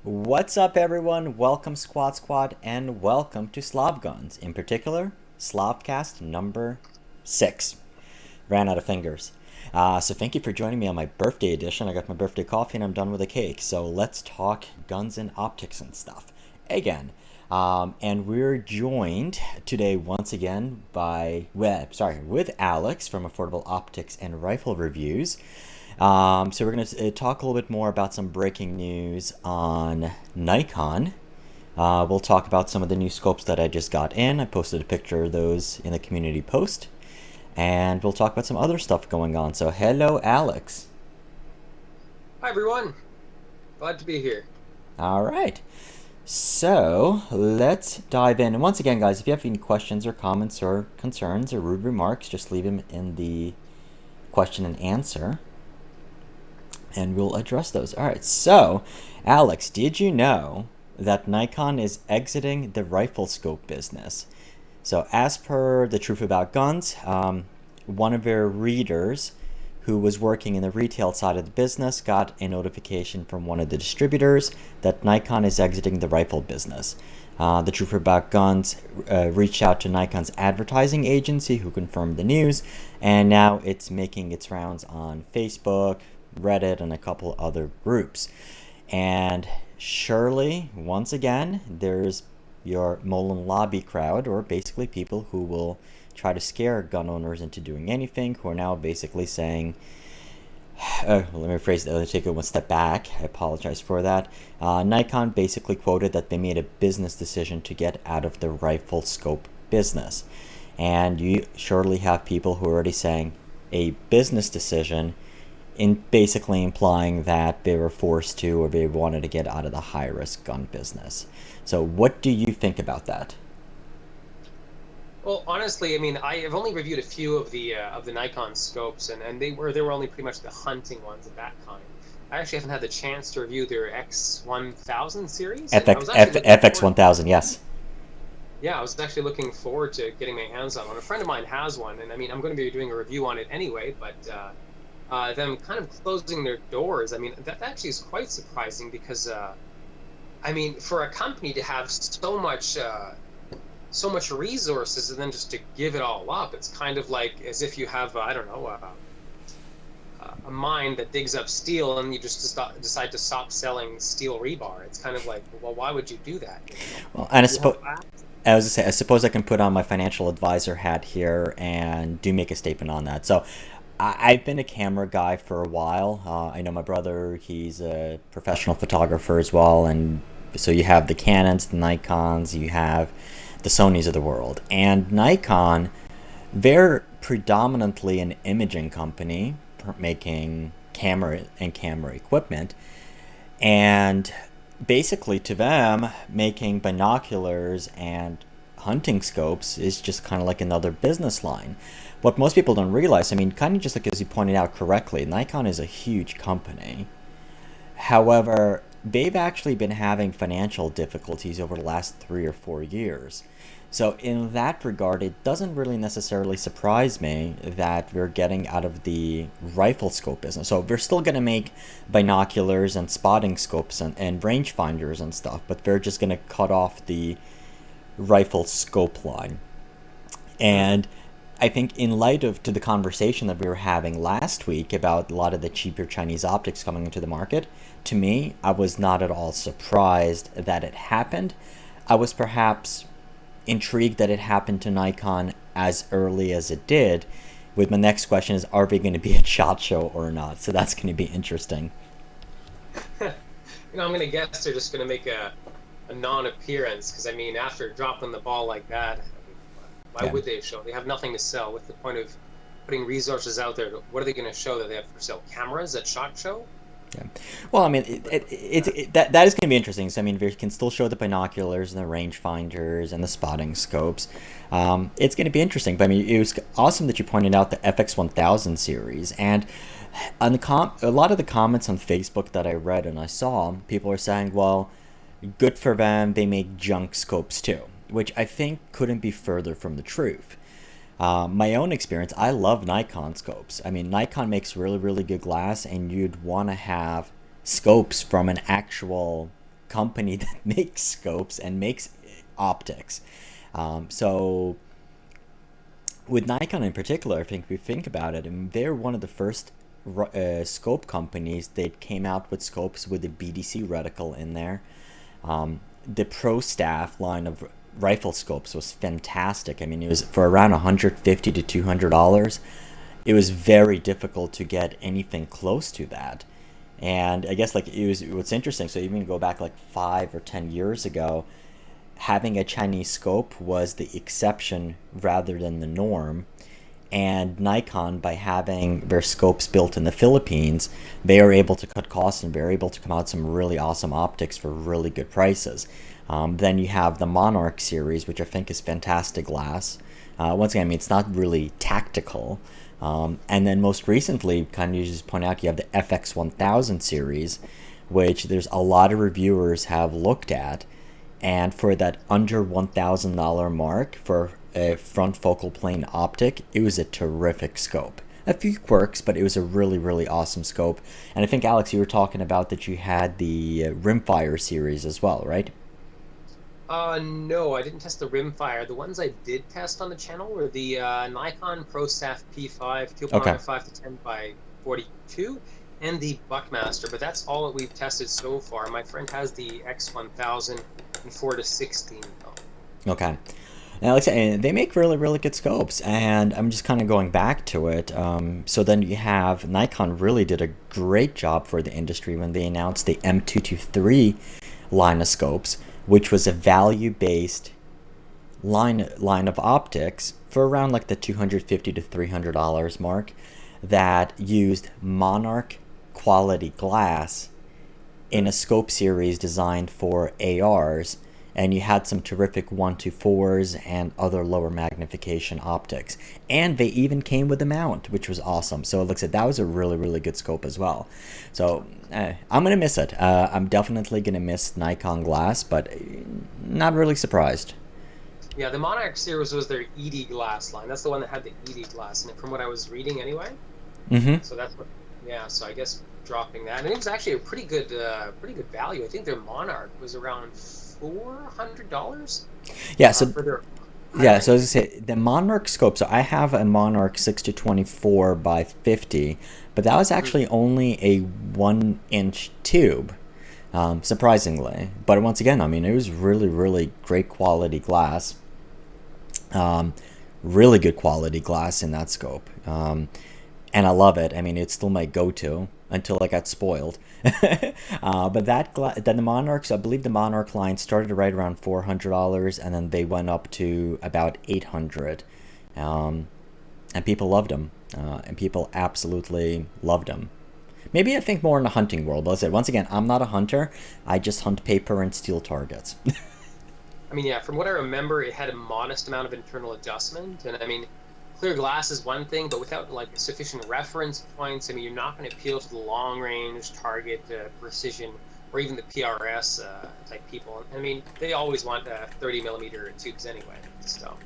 What's up, everyone? Welcome, Squad, and welcome to Slav Guns. In particular, Slavcast number 6. Ran out of fingers. So thank you for joining me on my birthday edition. I got my birthday coffee and I'm done with a cake. So let's talk guns and optics and stuff again. And we're joined today once again with Alex from Affordable Optics and Rifle Reviews. So we're going to talk a little bit more about some breaking news on Nikon. We'll talk about some of the new scopes that I just got in. I posted a picture of those in the community post. And we'll talk about some other stuff going on. So hello, Alex. Hi everyone, glad to be here. All right. So let's dive in. And once again, guys, if you have any questions or comments or concerns or rude remarks, just leave them in the question and answer, and we'll address those. All right, so Alex, did you know that Nikon is exiting the rifle scope business? So as per the Truth About Guns, one of their readers who was working in the retail side of the business got a notification from one of the distributors that Nikon is exiting the rifle business. The Truth About Guns reached out to Nikon's advertising agency, who confirmed the news, and now it's making its rounds on Facebook, Reddit, and a couple other groups. And surely, once again, there's your Mullen lobby crowd, or basically people who will try to scare gun owners into doing anything, who are now basically saying, let me rephrase that, let me take it one step back, I apologize for that. Nikon basically quoted that they made a business decision to get out of the rifle scope business. And you surely have people who are already saying a business decision, in basically implying that they were forced to, or they wanted to get out of the high-risk gun business. So what do you think about that? Well, honestly, I mean, I've only reviewed a few of the Nikon scopes, and they were only pretty much the hunting ones of that kind. I actually haven't had the chance to review their X1000 series, and I was actually looking forward. FX1000, yes. Yeah, I was actually looking forward to getting my hands on one. A friend of mine has one, and I mean, I'm going to be doing a review on it anyway, but them kind of closing their doors, I mean, that actually is quite surprising because, I mean, for a company to have so much resources and then just to give it all up, it's kind of like as if you have, I don't know, a mine that digs up steel and you just decide to stop selling steel rebar. It's kind of like, well, why would you do that? Well, and You have I was to say, I suppose I can put on my financial advisor hat here and do make a statement on that. So I've been a camera guy for a while. I know my brother, he's a professional photographer as well. And so you have the Canons, the Nikons, you have the Sonys of the world. And Nikon, they're predominantly an imaging company making camera and camera equipment. And basically, to them, making binoculars and hunting scopes is just kind of like another business line. What most people don't realize, I mean, kind of just like as you pointed out correctly, Nikon is a huge company. However, they've actually been having financial difficulties over the last 3 or 4 years. So, in that regard, it doesn't really necessarily surprise me that we're getting out of the rifle scope business. So, we're still going to make binoculars and spotting scopes and rangefinders and stuff, but they're just going to cut off the rifle scope line. And I think in light of to the conversation that we were having last week about a lot of the cheaper Chinese optics coming into the market, to me, I was not at all surprised that it happened. I was perhaps intrigued that it happened to Nikon as early as it did. With my next question is, are we going to be at SHOT Show or not? So that's going to be interesting. I'm going to guess they're just going to make a non-appearance because I mean, after dropping the ball like that, I mean, why Yeah. would they show? They have nothing to sell. What's the point of putting resources out there? What are they going to show that they have for sale? Cameras at SHOT Show? Yeah. Well, I mean, that is going to be interesting. So, I mean, we can still show the binoculars and the rangefinders and the spotting scopes. It's going to be interesting. But I mean, it was awesome that you pointed out the FX1000 series. And on a lot of the comments on Facebook that I read and I saw, people are saying, well, good for them, they make junk scopes too. Which I think couldn't be further from the truth. My own experience, I love Nikon scopes. I mean, Nikon makes really, really good glass, and you'd want to have scopes from an actual company that makes scopes and makes optics. So with Nikon in particular, I think we think about it, and they're one of the first scope companies that came out with scopes with a BDC reticle in there. The Pro Staff line of Riflescopes was fantastic. I mean, it was for around $150 to $200. It was very difficult to get anything close to that. And I guess like it was what's interesting. So even go back like 5 or 10 years ago, having a Chinese scope was the exception rather than the norm. And Nikon, by having their scopes built in the Philippines, they are able to cut costs and they're able to come out some really awesome optics for really good prices. Then you have the Monarch series, which I think is fantastic glass. Once again, I mean, it's not really tactical. And then most recently, kind of you just point out, you have the FX1000 series, which there's a lot of reviewers have looked at. And for that under $1,000 mark for a front focal plane optic, it was a terrific scope. A few quirks, but it was a really, really awesome scope. And I think, Alex, you were talking about that you had the Rimfire series as well, right? No, I didn't test the Rimfire. The ones I did test on the channel were the Nikon ProStaff P5 Okay. 2.5 to 10 by 42 and the Buckmaster, but that's all that we've tested so far. My friend has the X1000 and 4 to 16 though. Okay. Now, like I said, they make really, really good scopes, and I'm just kind of going back to it. So then you have Nikon really did a great job for the industry when they announced the M223 line of scopes, which was a value-based line of optics for around like the $250 to $300 mark that used Monarch quality glass in a scope series designed for ARs, and you had some terrific 1-4s and other lower magnification optics. And they even came with a mount, which was awesome. So it looks like that was a really, really good scope as well. So I'm going to miss it. I'm definitely going to miss Nikon glass, but not really surprised. Yeah, the Monarch series was their ED glass line. That's the one that had the ED glass in it, from what I was reading anyway. Mm-hmm. So that's what, yeah, so I guess dropping that. And it was actually a pretty good value. I think their Monarch was around $400. Yeah, so for their yeah, so as I say, the Monarch scope. So I have a Monarch 6 to 24 by 50, but that was actually only a 1-inch tube, surprisingly. But once again, I mean, it was really, really great quality glass. Really good quality glass in that scope. And I love it. I mean, it's still my go-to until I got spoiled. But then the Monarchs, I believe the Monarch line started right around $400, and then they went up to about $800. And people loved them. And people absolutely loved them. Maybe I think more in the hunting world. But I said, once again, I'm not a hunter. I just hunt paper and steel targets. I mean, yeah, from what I remember, it had a modest amount of internal adjustment. And I mean, clear glass is one thing, but without like sufficient reference points, I mean, you're not going to appeal to the long range target precision or even the PRS type people. I mean, they always want 30 millimeter tubes anyway. So,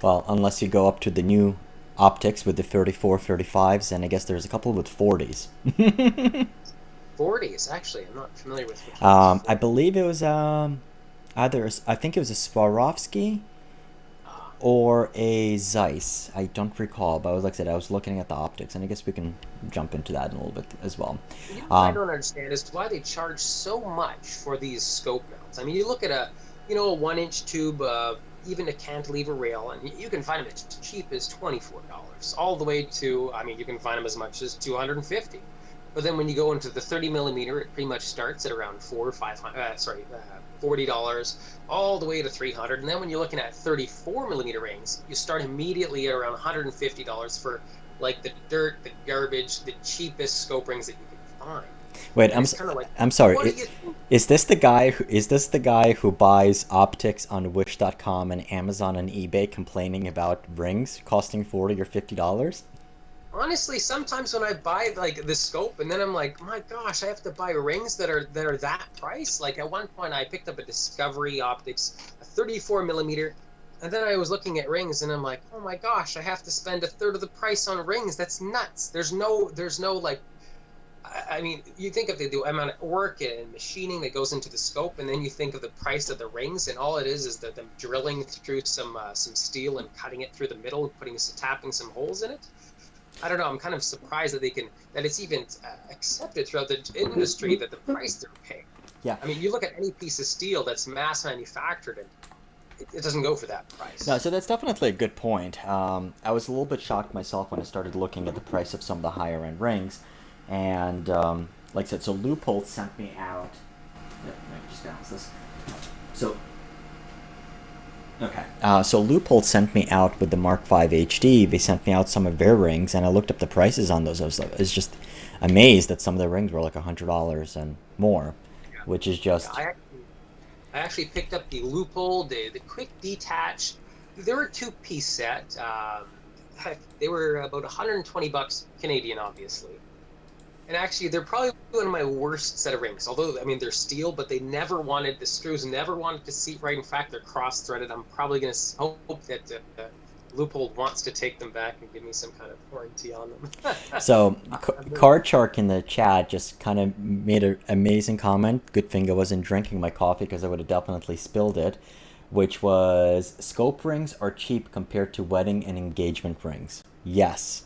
Well, unless you go up to the new optics with the 34, 35s, and I guess there's a couple with 40s. 40s, actually, I'm not familiar with. I believe it was either, I think it was a Swarovski or a Zeiss. I don't recall, but like I said, I was looking at the optics, and I guess we can jump into that in a little bit as well. What I don't understand is why they charge so much for these scope mounts. I mean, you look at a 1-inch tube, even a cantilever rail, and you can find them as cheap as $24, all the way to, I mean, you can find them as much as $250. But then when you go into the 30 millimeter, it pretty much starts at around $40, all the way to $300. And then when you're looking at 34 millimeter rings, you start immediately at around $150 for like the dirt, the garbage, the cheapest scope rings that you can find. Wait, I'm sorry. Is this the guy who buys optics on Wish.com and Amazon and eBay complaining about rings costing $40 or $50? Honestly, sometimes when I buy like the scope, and then I'm like, my gosh, I have to buy rings that are that price. Like at one point, I picked up a Discovery Optics, a 34 millimeter, and then I was looking at rings, and I'm like, oh my gosh, I have to spend a third of the price on rings. That's nuts. There's no like, I mean, you think of the amount of work and machining that goes into the scope, and then you think of the price of the rings, and all it is that them drilling through some steel and cutting it through the middle, tapping some holes in it. I don't know. I'm kind of surprised that it's even accepted throughout the industry that the price they're paying. Yeah. I mean, you look at any piece of steel that's mass manufactured, and it doesn't go for that No, price. so that's definitely a good point. I was a little bit shocked myself when I started looking at the price of some of the higher end rings, and like I said, so Loophole sent me out. Let me just balance this. So okay, so Loophole sent me out with the Mark V HD. They sent me out some of their rings, and I looked up the prices on those. I was just amazed that some of the rings were like $100 and more, Yeah, which is yeah. just I actually picked up the Loophole, the quick detach. They were a two-piece set. Heck, they were about 120 bucks Canadian, obviously. And actually, they're probably one of my worst set of rings. Although, I mean, they're steel, but they never wanted the screws, never wanted to seat right. In fact, they're cross-threaded. I'm probably going to hope that Loophole wants to take them back and give me some kind of warranty on them. so. I've been- Card Shark in the chat just kind of made an amazing comment. Good thing I wasn't drinking my coffee because I would have definitely spilled it. Which was scope rings are cheap compared to wedding and engagement rings. Yes.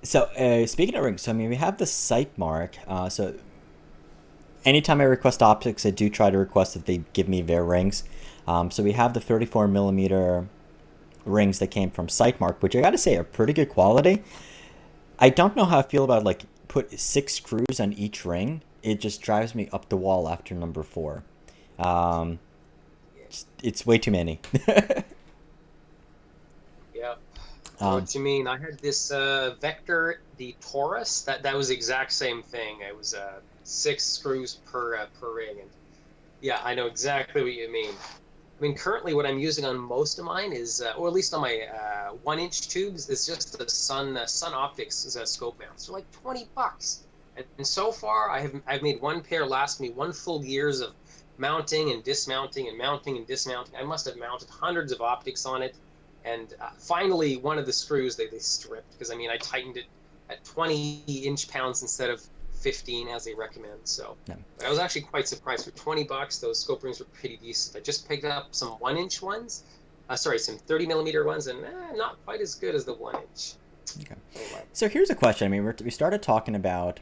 So speaking of rings, so I mean we have the sight mark. So anytime I request optics, I do try to request that they give me their rings. So we have the 34 millimeter rings that came from Sightmark, which I gotta say are pretty good quality. I don't know how I feel about like put 6 screws on each ring. It just drives me up the wall after number 4. Um, it's way too many. Yeah. I know um, what you mean. I had this Vector, the Taurus. That was the exact same thing. It was 6 screws per ring, and yeah, I know exactly what you mean. I mean, currently, what I'm using on most of mine is, or at least on my 1 inch tubes, is just the Sun Optics scope mounts. They're like 20 bucks, and so far, I've made one pair last me 1 full years of mounting and dismounting and mounting and dismounting. I must have mounted hundreds of optics on it, and finally, one of the screws they stripped because I mean I tightened it at 20 inch pounds instead of 15 as they recommend. So no. I was actually quite surprised. For 20 bucks, those scope rings were pretty decent. I just picked up some 1 inch ones. Sorry, some 30 millimeter ones, and not quite as good as the 1 inch. Okay. Anyway. So here's a question. I mean, we started talking about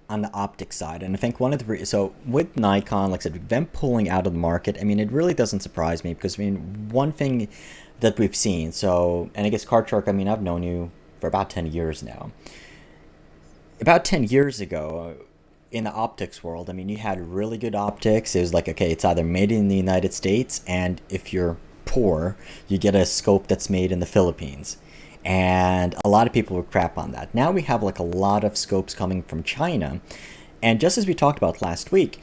on the optics side, and I think one of the so with Nikon, like I said, them pulling out of the market. I mean, it really doesn't surprise me because I mean, one thing that we've seen. So, and I guess Card Shark. I mean, I've known you for about 10 years now. About 10 years ago, in the optics world, I mean, you had really good optics. It was like, okay, it's either made in the United States, and if you're poor, you get a scope that's made in the Philippines. And a lot of people would crap on that. Now we have like a lot of scopes coming from China. And just as we talked about last week,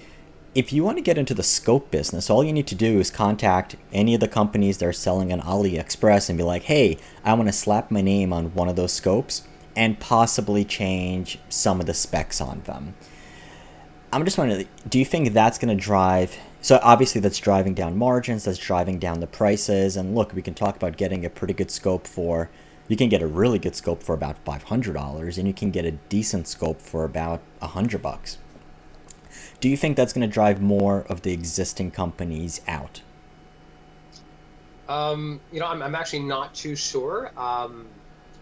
if you want to get into the scope business, all you need to do is contact any of the companies that are selling on AliExpress and be like, hey, I want to slap my name on one of those scopes and possibly change some of the specs on them. I'm just wondering, do you think that's going to drive? So obviously that's driving down margins, that's driving down the prices. And look, we can talk about getting a pretty good scope for, you can get a really good scope for about $500 and you can get a decent scope for about $100. Do you think that's going to drive more of the existing companies out? I'm actually not too sure.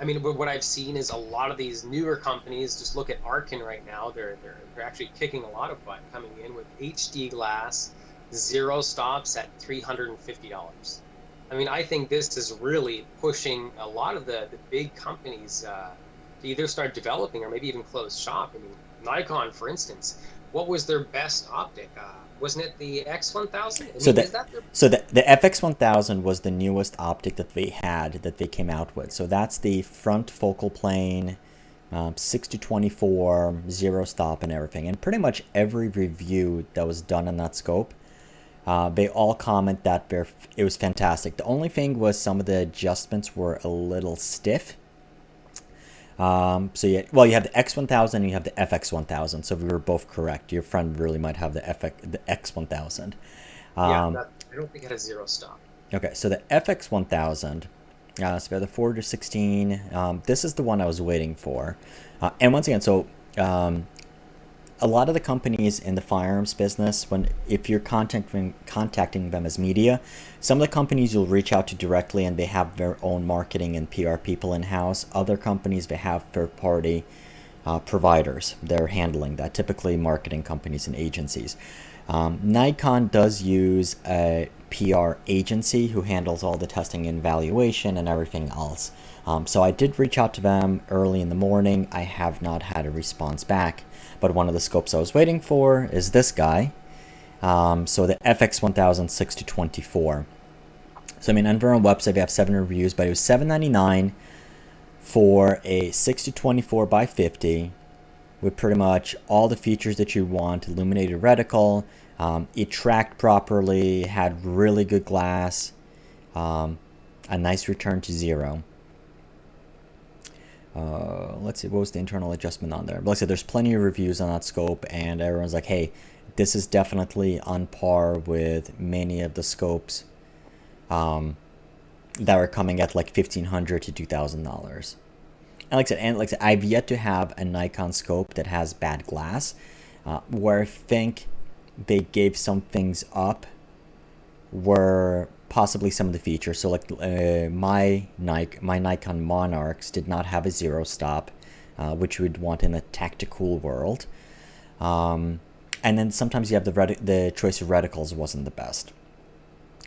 I mean, what I've seen is a lot of these newer companies. Just look at Arkin right now. They're actually kicking a lot of butt coming in with HD glass, zero stops at $350. I mean, I think this is really pushing a lot of the big companies to either start developing or maybe even close shop. I mean, Nikon, for instance, what was their best optic? Wasn't it the X1000? I So mean, that is that their the FX1000 was the newest optic that they had that they came out with. So that's the front focal plane, 6 to 24, zero stop, and everything. And pretty much every review that was done on that scope, they all comment that it was fantastic. The only thing was some of the adjustments were a little stiff. So you have the X1000 and you have the FX1000. So we were both correct. Your friend really might have the X1000. yeah? Um, That I don't think it had a zero stop. okay, so the FX1000. So we have the 4 to 16. This is the one I was waiting for. And once again, so a lot of the companies in the firearms business, if you're contacting them as media, some of the companies you'll reach out to directly and they have their own marketing and PR people in-house. Other companies, they have third-party providers. They're handling that, typically marketing companies and agencies. Nikon does use a PR agency who handles all the testing and evaluation and everything else. So I did reach out to them early in the morning. I have not had a response back, but one of the scopes I was waiting for is this guy. So the FX1000 6-24. So I mean, on their own website they have 7 reviews, but it was $7.99 for a 6-24 by 50 with pretty much all the features that you want. Illuminated reticle, it tracked properly, had really good glass, a nice return to zero. Let's see, what was the internal adjustment on there? Like I said, there's plenty of reviews on that scope, and everyone's like, hey, this is definitely on par with many of the scopes that are coming at like $1,500 to $2,000. And like I said, I've yet to have a Nikon scope that has bad glass, where I think they gave some things up were possibly some of the features. So like my Nikon Monarchs did not have a zero stop, which you would want in a tactical world. And then sometimes you have the choice of reticles wasn't the best.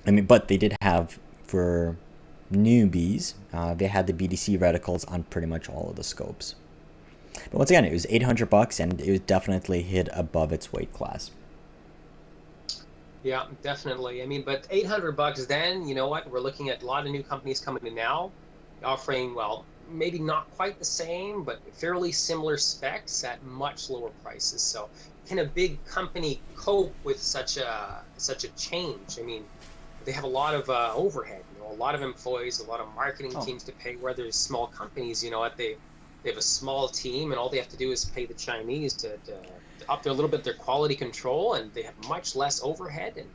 I mean, but they did have, for newbies, they had the BDC reticles on pretty much all of the scopes. But once again, it was $800 and it was definitely hit above its weight class. Yeah, definitely. I mean, but $800 then, you know what? We're looking at a lot of new companies coming in now, offering, well, maybe not quite the same, but fairly similar specs at much lower prices. So can a big company cope with such a change? I mean, they have a lot of overhead, you know, a lot of employees, a lot of marketing teams to pay, where there's small companies, you know what, they have a small team and all they have to do is pay the Chinese to up their little bit their quality control, and they have much less overhead. And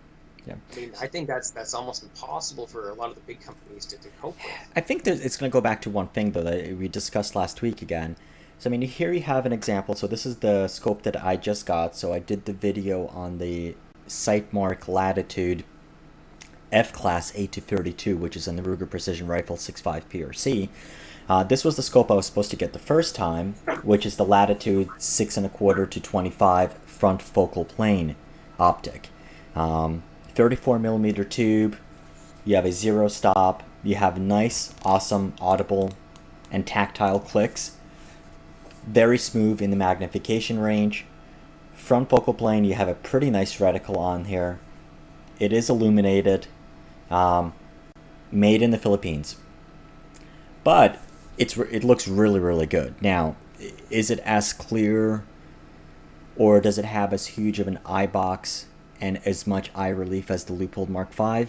yeah, I mean, I think that's almost impossible for a lot of the big companies to cope with. I think it's going to go back to one thing though that we discussed last week again. So I mean, here you have an example. So this is the scope that I just got. So I did the video on the Sightmark Latitude F-Class 8-32, which is in the Ruger Precision Rifle 6.5 PRC. This was the scope I was supposed to get the first time, which is the Latitude 6.25 to 25 front focal plane optic. 34mm tube, you have a zero stop, you have nice, awesome, audible, and tactile clicks. Very smooth in the magnification range. Front focal plane, you have a pretty nice reticle on here. It is illuminated, made in the Philippines. But it looks really, really good. Now, is it as clear, or does it have as huge of an eye box and as much eye relief as the Leupold Mark V?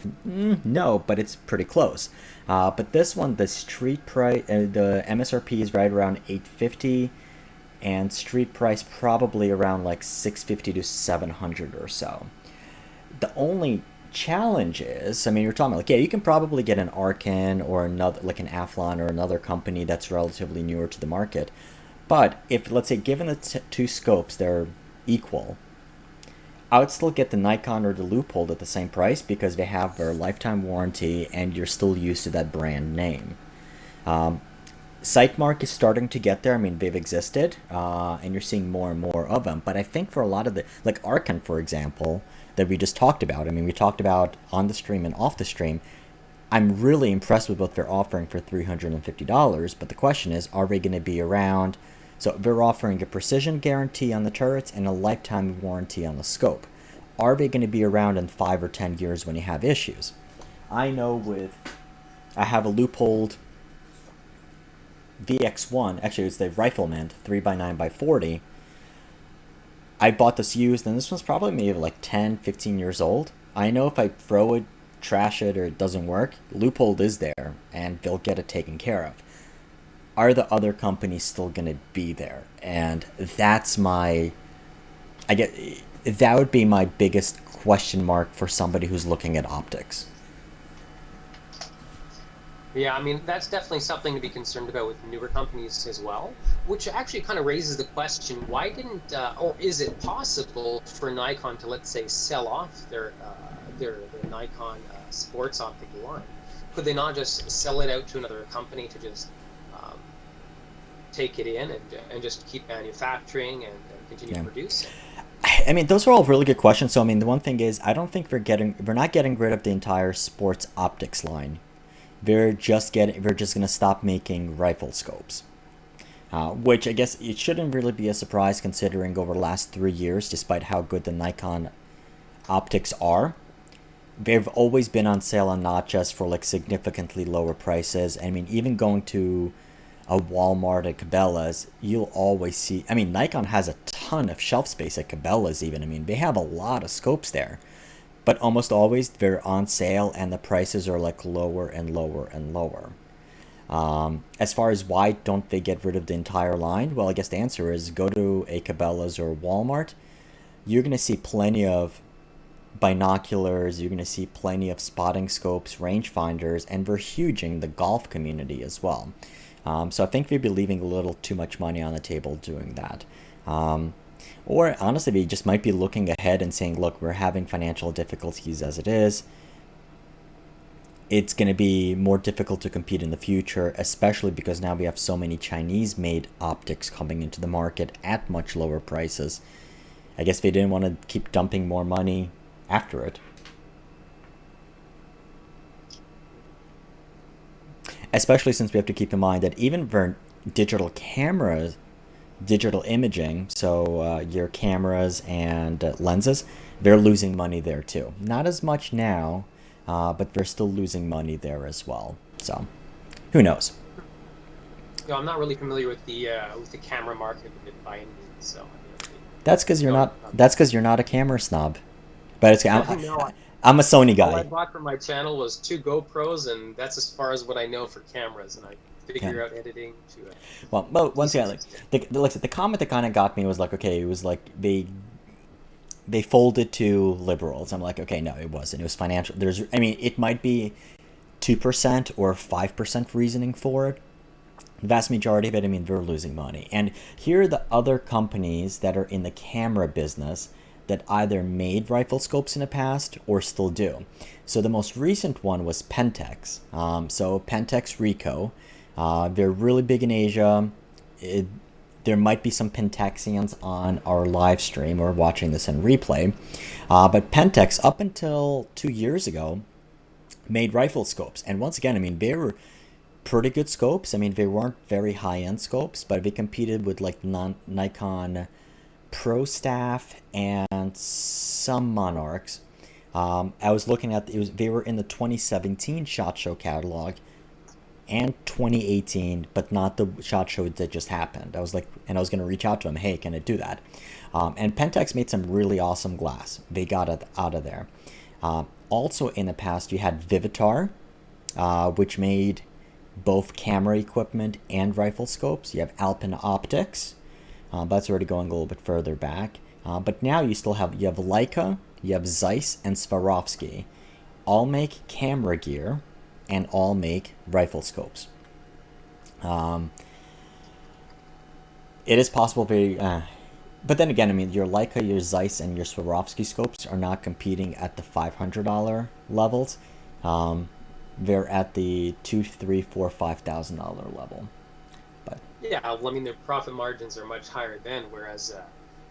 No, but it's pretty close. But this one, the street price, the MSRP is right around $850, and street price probably around like $650 to $700 or so. The only challenge is, I mean, you're talking about like, yeah, you can probably get an Arcan or another, like an Athlon or another company that's relatively newer to the market. But if, let's say, given the two scopes, they're equal, I would still get the Nikon or the Leupold at the same price because they have their lifetime warranty and you're still used to that brand name. Sightmark is starting to get there. I mean, they've existed, and you're seeing more and more of them. But I think for a lot of the, like Arcan, for example, that we just talked about, I mean, we talked about on the stream and off the stream, I'm really impressed with what they're offering for $350. But the question is, are they going to be around? So they're offering a precision guarantee on the turrets and a lifetime warranty on the scope. Are they going to be around in 5 or 10 years when you have issues? I know I have a Leupold VX1, actually it's the Rifleman 3x9x40. I bought this used, and this one's probably maybe like 10, 15 years old. I know if I throw it, trash it, or it doesn't work, Leupold is there, and they'll get it taken care of. Are the other companies still going to be there? And that's that would be my biggest question mark for somebody who's looking at optics. Yeah, I mean, that's definitely something to be concerned about with newer companies as well, which actually kind of raises the question, why didn't, or is it possible for Nikon to, let's say, sell off their Nikon sports optic line? Could they not just sell it out to another company to just um, take it in and just keep manufacturing and continue Yeah. producing? I mean, those are all really good questions. So, I mean, the one thing is, I don't think we're not getting rid of the entire sports optics line. We're just gonna stop making rifle scopes. Which I guess it shouldn't really be a surprise considering over the last 3 years, despite how good the Nikon optics are, they've always been on sale on not just for like significantly lower prices. I mean, even going to a Walmart at Cabela's, you'll always see. I mean, Nikon has a ton of shelf space at Cabela's, even. I mean, they have a lot of scopes there, but almost always they're on sale and the prices are like lower and lower and lower. As far as why don't they get rid of the entire line, well, I guess the answer is go to a Cabela's or Walmart. You're going to see plenty of binoculars, you're going to see plenty of spotting scopes, rangefinders, and we're huge in the golf community as well. So I think we'd be leaving a little too much money on the table doing that. Um, or honestly, we just might be looking ahead and saying, look, we're having financial difficulties as it is. It's going to be more difficult to compete in the future, especially because now we have so many Chinese made optics coming into the market at much lower prices. I guess they didn't want to keep dumping more money after it. Especially since we have to keep in mind that even for digital cameras, digital imaging, so your cameras and lenses, they're losing money there too. Not as much now, but they're still losing money there as well. So, who knows? I'm not really familiar with the camera market by any means, so That's because you're don't. not. That's because you're not a camera snob. But No, I'm a Sony all I guy. bought for my channel was two GoPros, and that's as far as what I know for cameras. And I Yeah. figure out editing to a Well, once again, decent like extent. the comment that kind of got me was like, okay, it was like they folded to liberals. I'm like, okay, no, it wasn't. It was financial. I mean, it might be 2% or 5% reasoning for it. The vast majority of it, I mean, they're losing money. And here are the other companies that are in the camera business that either made rifle scopes in the past or still do. So the most recent one was Pentex. So Pentex Ricoh, they're really big in Asia. It, there might be some Pentaxians on our live stream or watching this in replay. But Pentex, up until 2 years ago, made rifle scopes. And once again, I mean, they were pretty good scopes. I mean, they weren't very high end scopes, but they competed with like Nikon Pro Staff and some Monarchs. I was looking at they were in the 2017 Shot Show catalog and 2018, but not the Shot Show that just happened. I was like, and I was going to reach out to them, hey, can I do that? And Pentax made some really awesome glass. They got it out of there. Also in the past, you had Vivitar, which made both camera equipment and rifle scopes. You have Alpine Optics. That's already going a little bit further back. But now you have Leica, you have Zeiss, and Swarovski. All make camera gear, and all make rifle scopes. Um, it is possible but then again, I mean, your Leica, your Zeiss, and your Swarovski scopes are not competing at the $500 levels. Um, they're at the two, three, four, $5,000 level. But Yeah, well, I mean, their profit margins are much higher then, whereas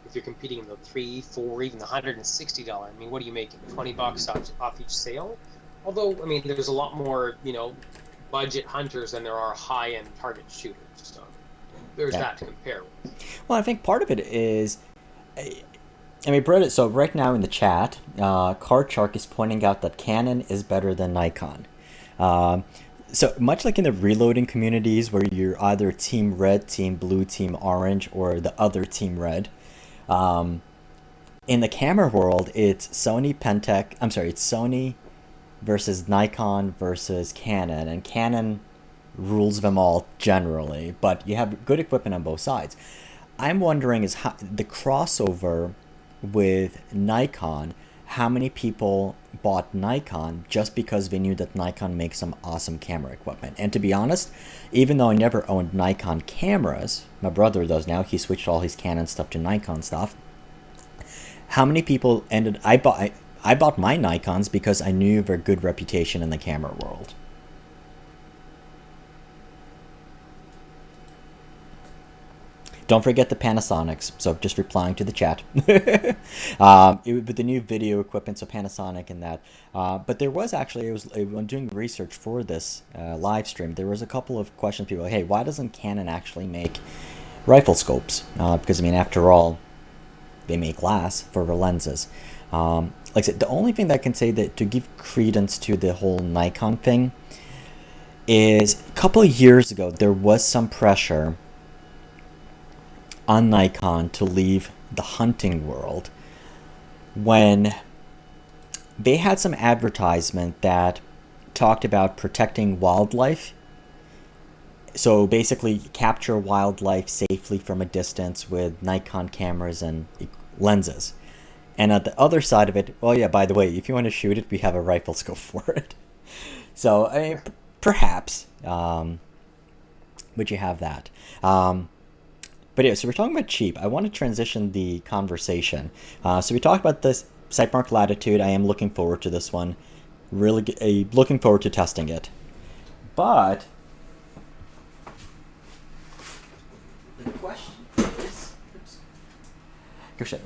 if you're competing in the three, four, even the $160, I mean, what are you making? $20 off each sale? Although, I mean, there's a lot more, budget hunters than there are high-end target shooters. So there's yeah, that to compare with. well, I think part of it is, I mean, Brett. So right now in the chat, Card Shark is pointing out that Canon is better than Nikon. Um, so much like in the reloading communities, where you're either Team Red, Team Blue, Team Orange, or the other Team Red. Um, in the camera world, it's Sony Pentax. I'm sorry, it's Sony versus Nikon versus Canon, and Canon rules them all generally. But you have good equipment on both sides. I'm wondering is how the crossover with Nikon. how many people bought Nikon just because they knew that Nikon makes some awesome camera equipment. And to be honest, even though I never owned Nikon cameras, my brother does now, he switched all his Canon stuff to Nikon stuff. How many people I bought my Nikons because I knew their good reputation in the camera world. Don't forget the Panasonics. So just replying to the chat. With the new video equipment, so Panasonic and that. But there was actually, when doing research for this live stream, there was a couple of questions. People, hey, why doesn't Canon actually make Riflescopes? Because I mean, after all, they make glass for the lenses. Like I said, the only thing that I can say that to give credence to the whole Nikon thing is a couple of years ago there was some pressure on Nikon to leave the hunting world when they had some advertisement that talked about protecting wildlife. So basically capture wildlife safely from a distance with Nikon cameras and lenses. And at the other side of it, well, yeah, by the way, if you want to shoot it, we have a rifle scope for it. So I mean, perhaps, but you have that. But yeah, so we're talking about cheap. I want to transition the conversation. So we talked about this Sightmark Latitude. I am looking forward to this one. Really looking forward to testing it. But the question is,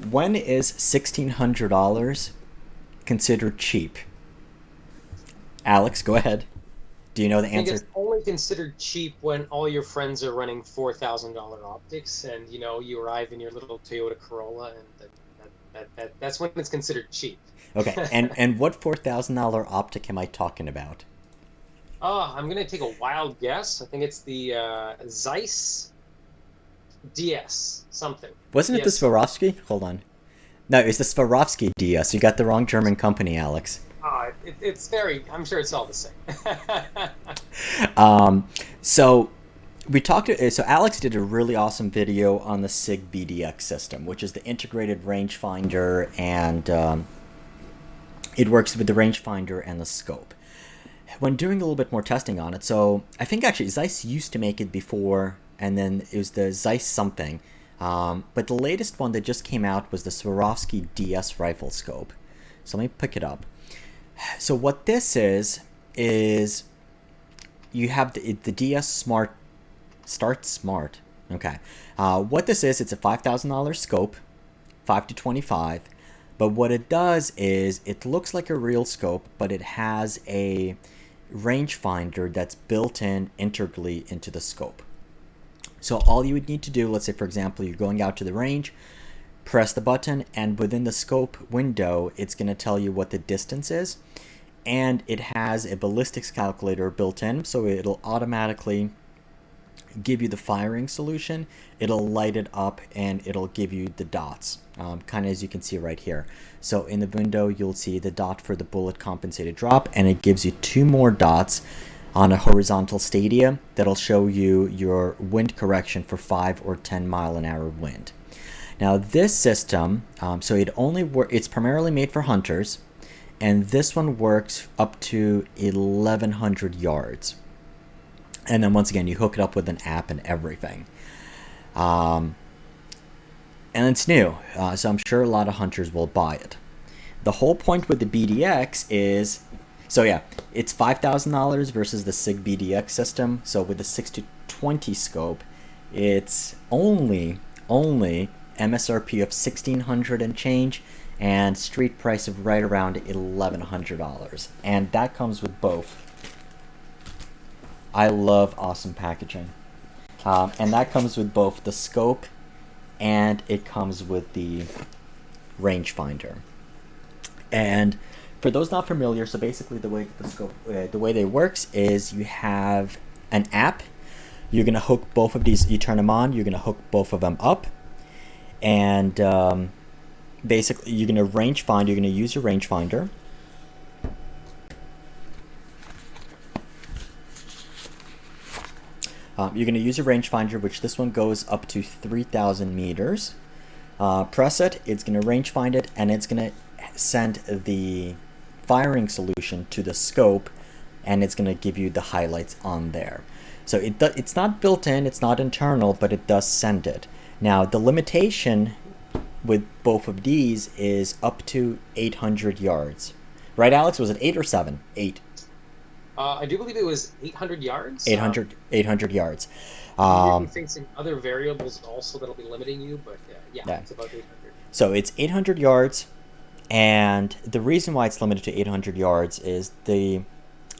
when is $1,600 considered cheap? Alex, go ahead. Do you know the answer? I think it's only considered cheap when all your friends are running $4,000 optics, and you arrive in your little Toyota Corolla, and that's when it's considered cheap. Okay, and what $4,000 optic am I talking about? Oh, I'm gonna take a wild guess. I think it's the Zeiss DS something. Wasn't it the Swarovski? Hold on. No, it's the Swarovski DS. You got the wrong German company, Alex. It's very, I'm sure it's all the same. So we talked, so Alex did a really awesome video on the Sig BDX system, which is the integrated rangefinder, and it works with the rangefinder and the scope. When doing a little bit more testing on it, so I think actually Zeiss used to make it before, and then it was the Zeiss something, but the latest one that just came out was the Swarovski DS rifle scope. So let me pick it up. So what this is you have the DS Smart Start Smart. Okay. What this is, it's a $5,000 scope, 5 to 25. But what it does is it looks like a real scope, but it has a rangefinder that's built in integrally into the scope. So all you would need to do, let's say for example, you're going out to the range, press the button, and within the scope window, it's going to tell you what the distance is. And it has a ballistics calculator built in, so it'll automatically give you the firing solution. It'll light it up, and it'll give you the dots, kind of as you can see right here. So in the window, you'll see the dot for the bullet compensated drop, and it gives you 2 more dots on a horizontal stadia that'll show you your wind correction for 5 or 10 mile an hour wind. Now this system, so it's primarily made for hunters, and this one works up to 1,100 yards. And then once again, you hook it up with an app and everything. And it's new, so I'm sure a lot of hunters will buy it. The whole point with the BDX is, so yeah, it's $5,000 versus the Sig BDX system. So with the 6 to 20 scope, it's only MSRP of $1,600 and change, and street price of right around $1,100, and that comes with both. I love awesome packaging, and that comes with both the scope, and it comes with the rangefinder. And for those not familiar, so basically the way they works is you have an app. You're gonna hook both of these. You turn them on. You're gonna hook both of them up, and basically you're gonna rangefind. You're gonna use your rangefinder. You're gonna use your rangefinder, which this one goes up to 3,000 meters. Press it. It's gonna rangefind it, and it's gonna send the firing solution to the scope, and it's going to give you the highlights on there. So it's not built in, it's not internal, but it does send it. Now, the limitation with both of these is up to 800 yards. Right, Alex? Was it 8 or 7? 8. I do believe it was 800 yards. 800 yards. You might be facing other variables also that'll be limiting you, but yeah, it's about 800. So it's 800 yards, and the reason why it's limited to 800 yards is the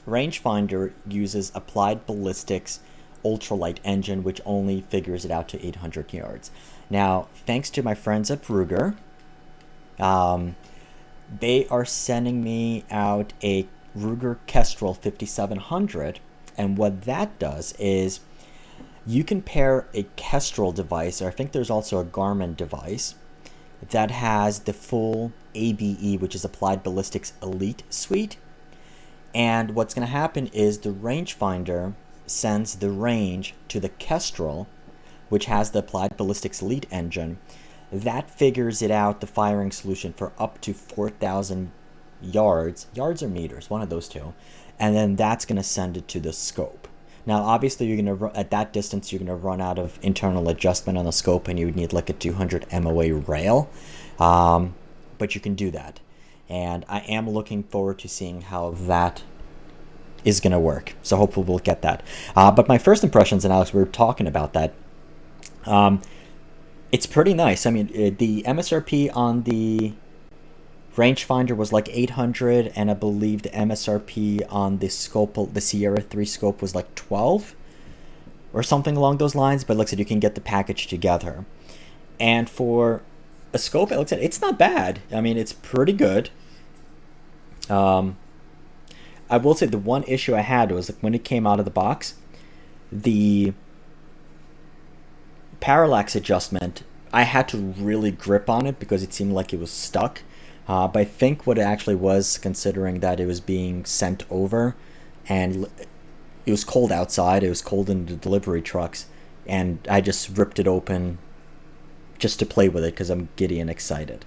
rangefinder uses applied ballistics ultralight engine, which only figures it out to 800 yards. Now, thanks to my friends at Ruger, they are sending me out a Ruger Kestrel 5700, and what that does is you can pair a Kestrel device, or I think there's also a Garmin device, that has the full ABE, which is Applied Ballistics Elite suite. And what's going to happen is the rangefinder sends the range to the Kestrel, which has the Applied Ballistics Elite engine. That figures it out, the firing solution, for up to 4,000 yards or meters, one of those two, and then that's going to send it to the scope. Now, obviously, you're going to at that distance, you're going to run out of internal adjustment on the scope, and you would need like a 200 MOA rail, but you can do that. And I am looking forward to seeing how that is going to work. So hopefully we'll get that. But my first impressions, and Alex, we were talking about that. It's pretty nice. I mean, the MSRP on the rangefinder was like 800, and I believe the MSRP on the scope, the Sierra 3 scope, was like 12 or something along those lines. But like I said, you can get the package together. And for a scope, like I said, it's not bad. I mean, it's pretty good. I will say the one issue I had was like when it came out of the box, the parallax adjustment, I had to really grip on it because it seemed like it was stuck. But I think what it actually was, considering that it was being sent over and it was cold outside, it was cold in the delivery trucks, and I just ripped it open just to play with it because I'm giddy and excited.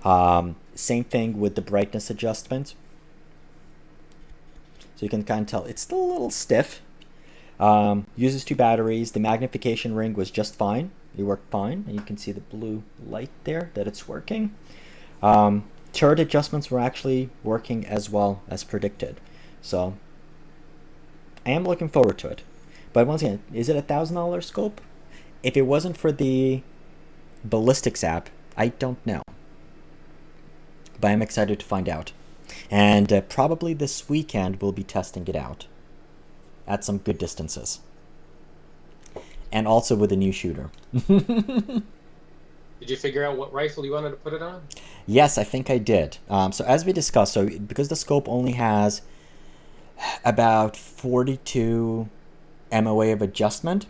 Same thing with the brightness adjustment. So you can kind of tell it's still a little stiff. Uses 2 batteries. The magnification ring was just fine. It worked fine. And you can see the blue light there that it's working. Turret adjustments were actually working as well as predicted. So I am looking forward to it. But once again, is it a $1,000 scope? If it wasn't for the ballistics app, I don't know. But I'm excited to find out. And probably this weekend we'll be testing it out at some good distances. And also with a new shooter. Did you figure out what rifle you wanted to put it on? Yes, I think I did. So as we discussed, so because the scope only has about 42 MOA of adjustment,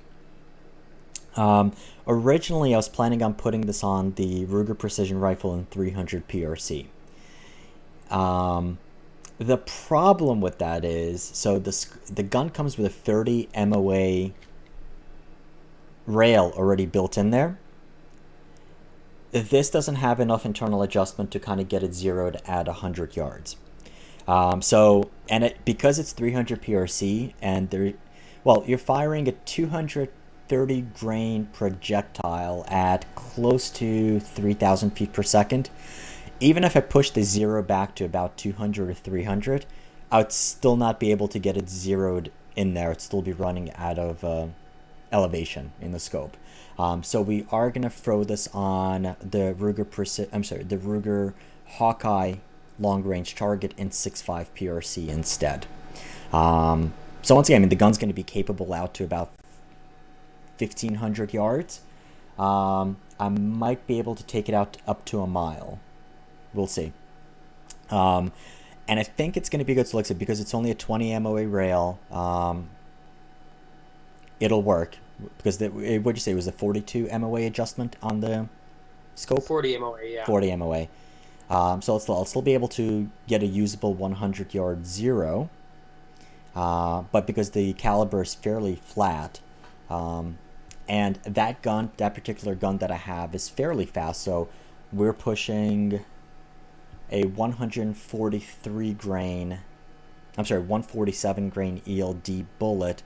originally I was planning on putting this on the Ruger Precision Rifle in 300 PRC. The problem with that is, so the gun comes with a 30 MOA rail already built in there. This doesn't have enough internal adjustment to kind of get it zeroed at 100 yards. Because it's 300 PRC and you're firing a 230 grain projectile at close to 3,000 feet per second. Even if I push the zero back to about 200 or 300, I would still not be able to get it zeroed in there. It'd still be running out of elevation in the scope. So we are going to throw this on the Ruger Hawkeye long-range target in 6.5 PRC instead. So once again, I mean, the gun's going to be capable out to about 1,500 yards. I might be able to take it out up to a mile. We'll see. And I think it's going to be good. So like I said, because it's only a 20 MOA rail, it'll work. Because what'd you say, it was a 42 MOA adjustment on the scope? 40 MOA, yeah. 40 MOA. So I'll still be able to get a usable 100 yard zero. But because the caliber is fairly flat, and that particular gun that I have is fairly fast, so we're pushing a 143 grain, I'm sorry, 147 grain ELD bullet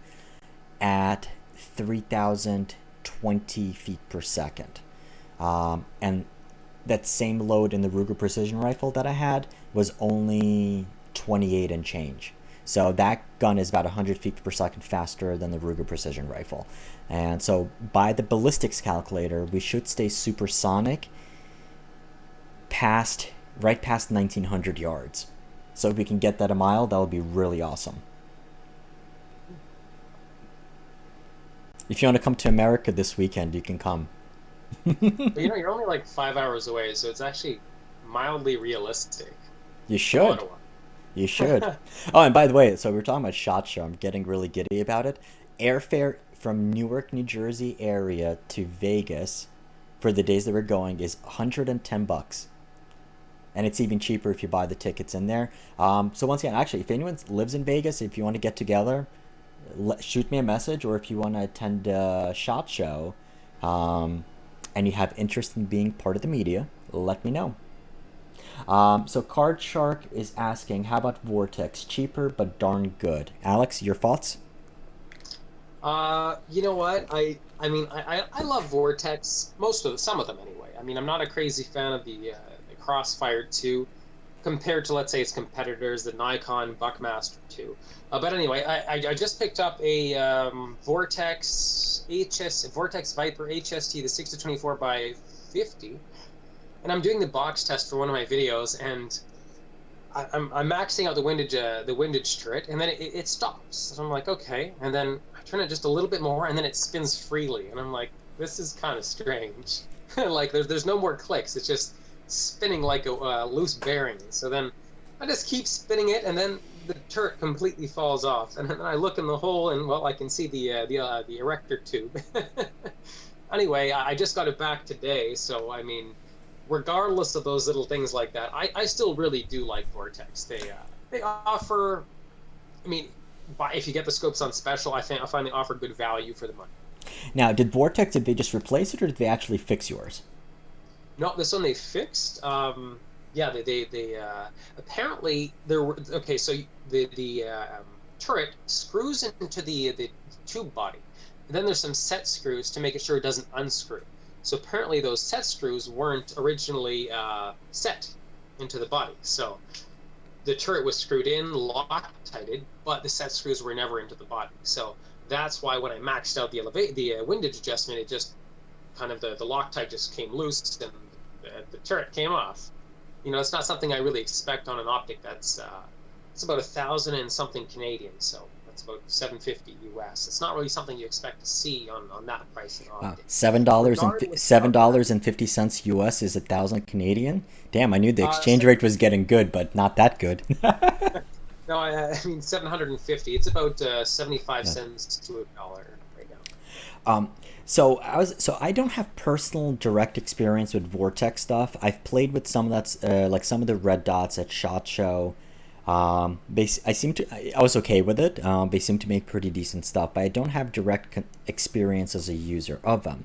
at 3,020 feet per second. And that same load in the Ruger Precision Rifle that I had was only 28 and change. So that gun is about 100 feet per second faster than the Ruger Precision Rifle. And so by the ballistics calculator, we should stay supersonic right past 1,900 yards. So if we can get that a mile, that would be really awesome. If you want to come to America this weekend, you can come. But you're only like 5 hours away, so it's actually mildly realistic. You To should. Ottawa. You should. Oh, and by the way, so we were talking about SHOT Show. I'm getting really giddy about it. Airfare from Newark, New Jersey area to Vegas for the days that we're going is $110. And it's even cheaper if you buy the tickets in there. So once again, actually, if anyone lives in Vegas, if you want to get together, shoot me a message. Or if you want to attend a SHOT Show and you have interest in being part of the media, let me know. So Card Shark is asking, how about Vortex? Cheaper but darn good. Alex, your thoughts? You know what? I love Vortex. Some of them anyway. I mean, I'm not a crazy fan of the Crossfire 2 compared to, let's say, its competitors, the Nikon Buckmaster 2. But anyway, I just picked up a Vortex Viper HST, the 6-24 by 50, and I'm doing the box test for one of my videos, and I'm maxing out the windage turret, and then it stops. So I'm like, okay, and then I turn it just a little bit more, and then it spins freely, and I'm like, this is kind of strange. Like there's no more clicks. It's just spinning like a loose bearing. So then I just keep spinning it, and then the turret completely falls off. And then I look in the hole, and well, I can see the erector tube. Anyway, I just got it back today, so I mean, regardless of those little things like that, I still really do like Vortex. They offer, I mean, if you get the scopes on special, I find they offer good value for the money. Now, did they just replace it, or did they actually fix yours? No, this one they fixed. Yeah, they apparently there were okay. So the turret screws into the tube body, and then there's some set screws to make it sure it doesn't unscrew. So apparently those set screws weren't originally set into the body. So the turret was screwed in, Loctited, but the set screws were never into the body. So that's why when I maxed out the windage adjustment, it just kind of the Loctite just came loose and the turret came off. It's not something I really expect on an optic that's it's about 1,000 and something Canadian, so that's about $750 US. It's not really something you expect to see on that pricing optic. $7.50 US is 1,000 Canadian. Damn, I knew the exchange rate was getting good, but not that good. No, I mean 750. It's about 75 cents to a dollar right now. So I don't have personal direct experience with Vortex stuff. I've played with some that's like some of the red dots at SHOT Show. I was okay with it. They seem to make pretty decent stuff, but I don't have direct experience as a user of them.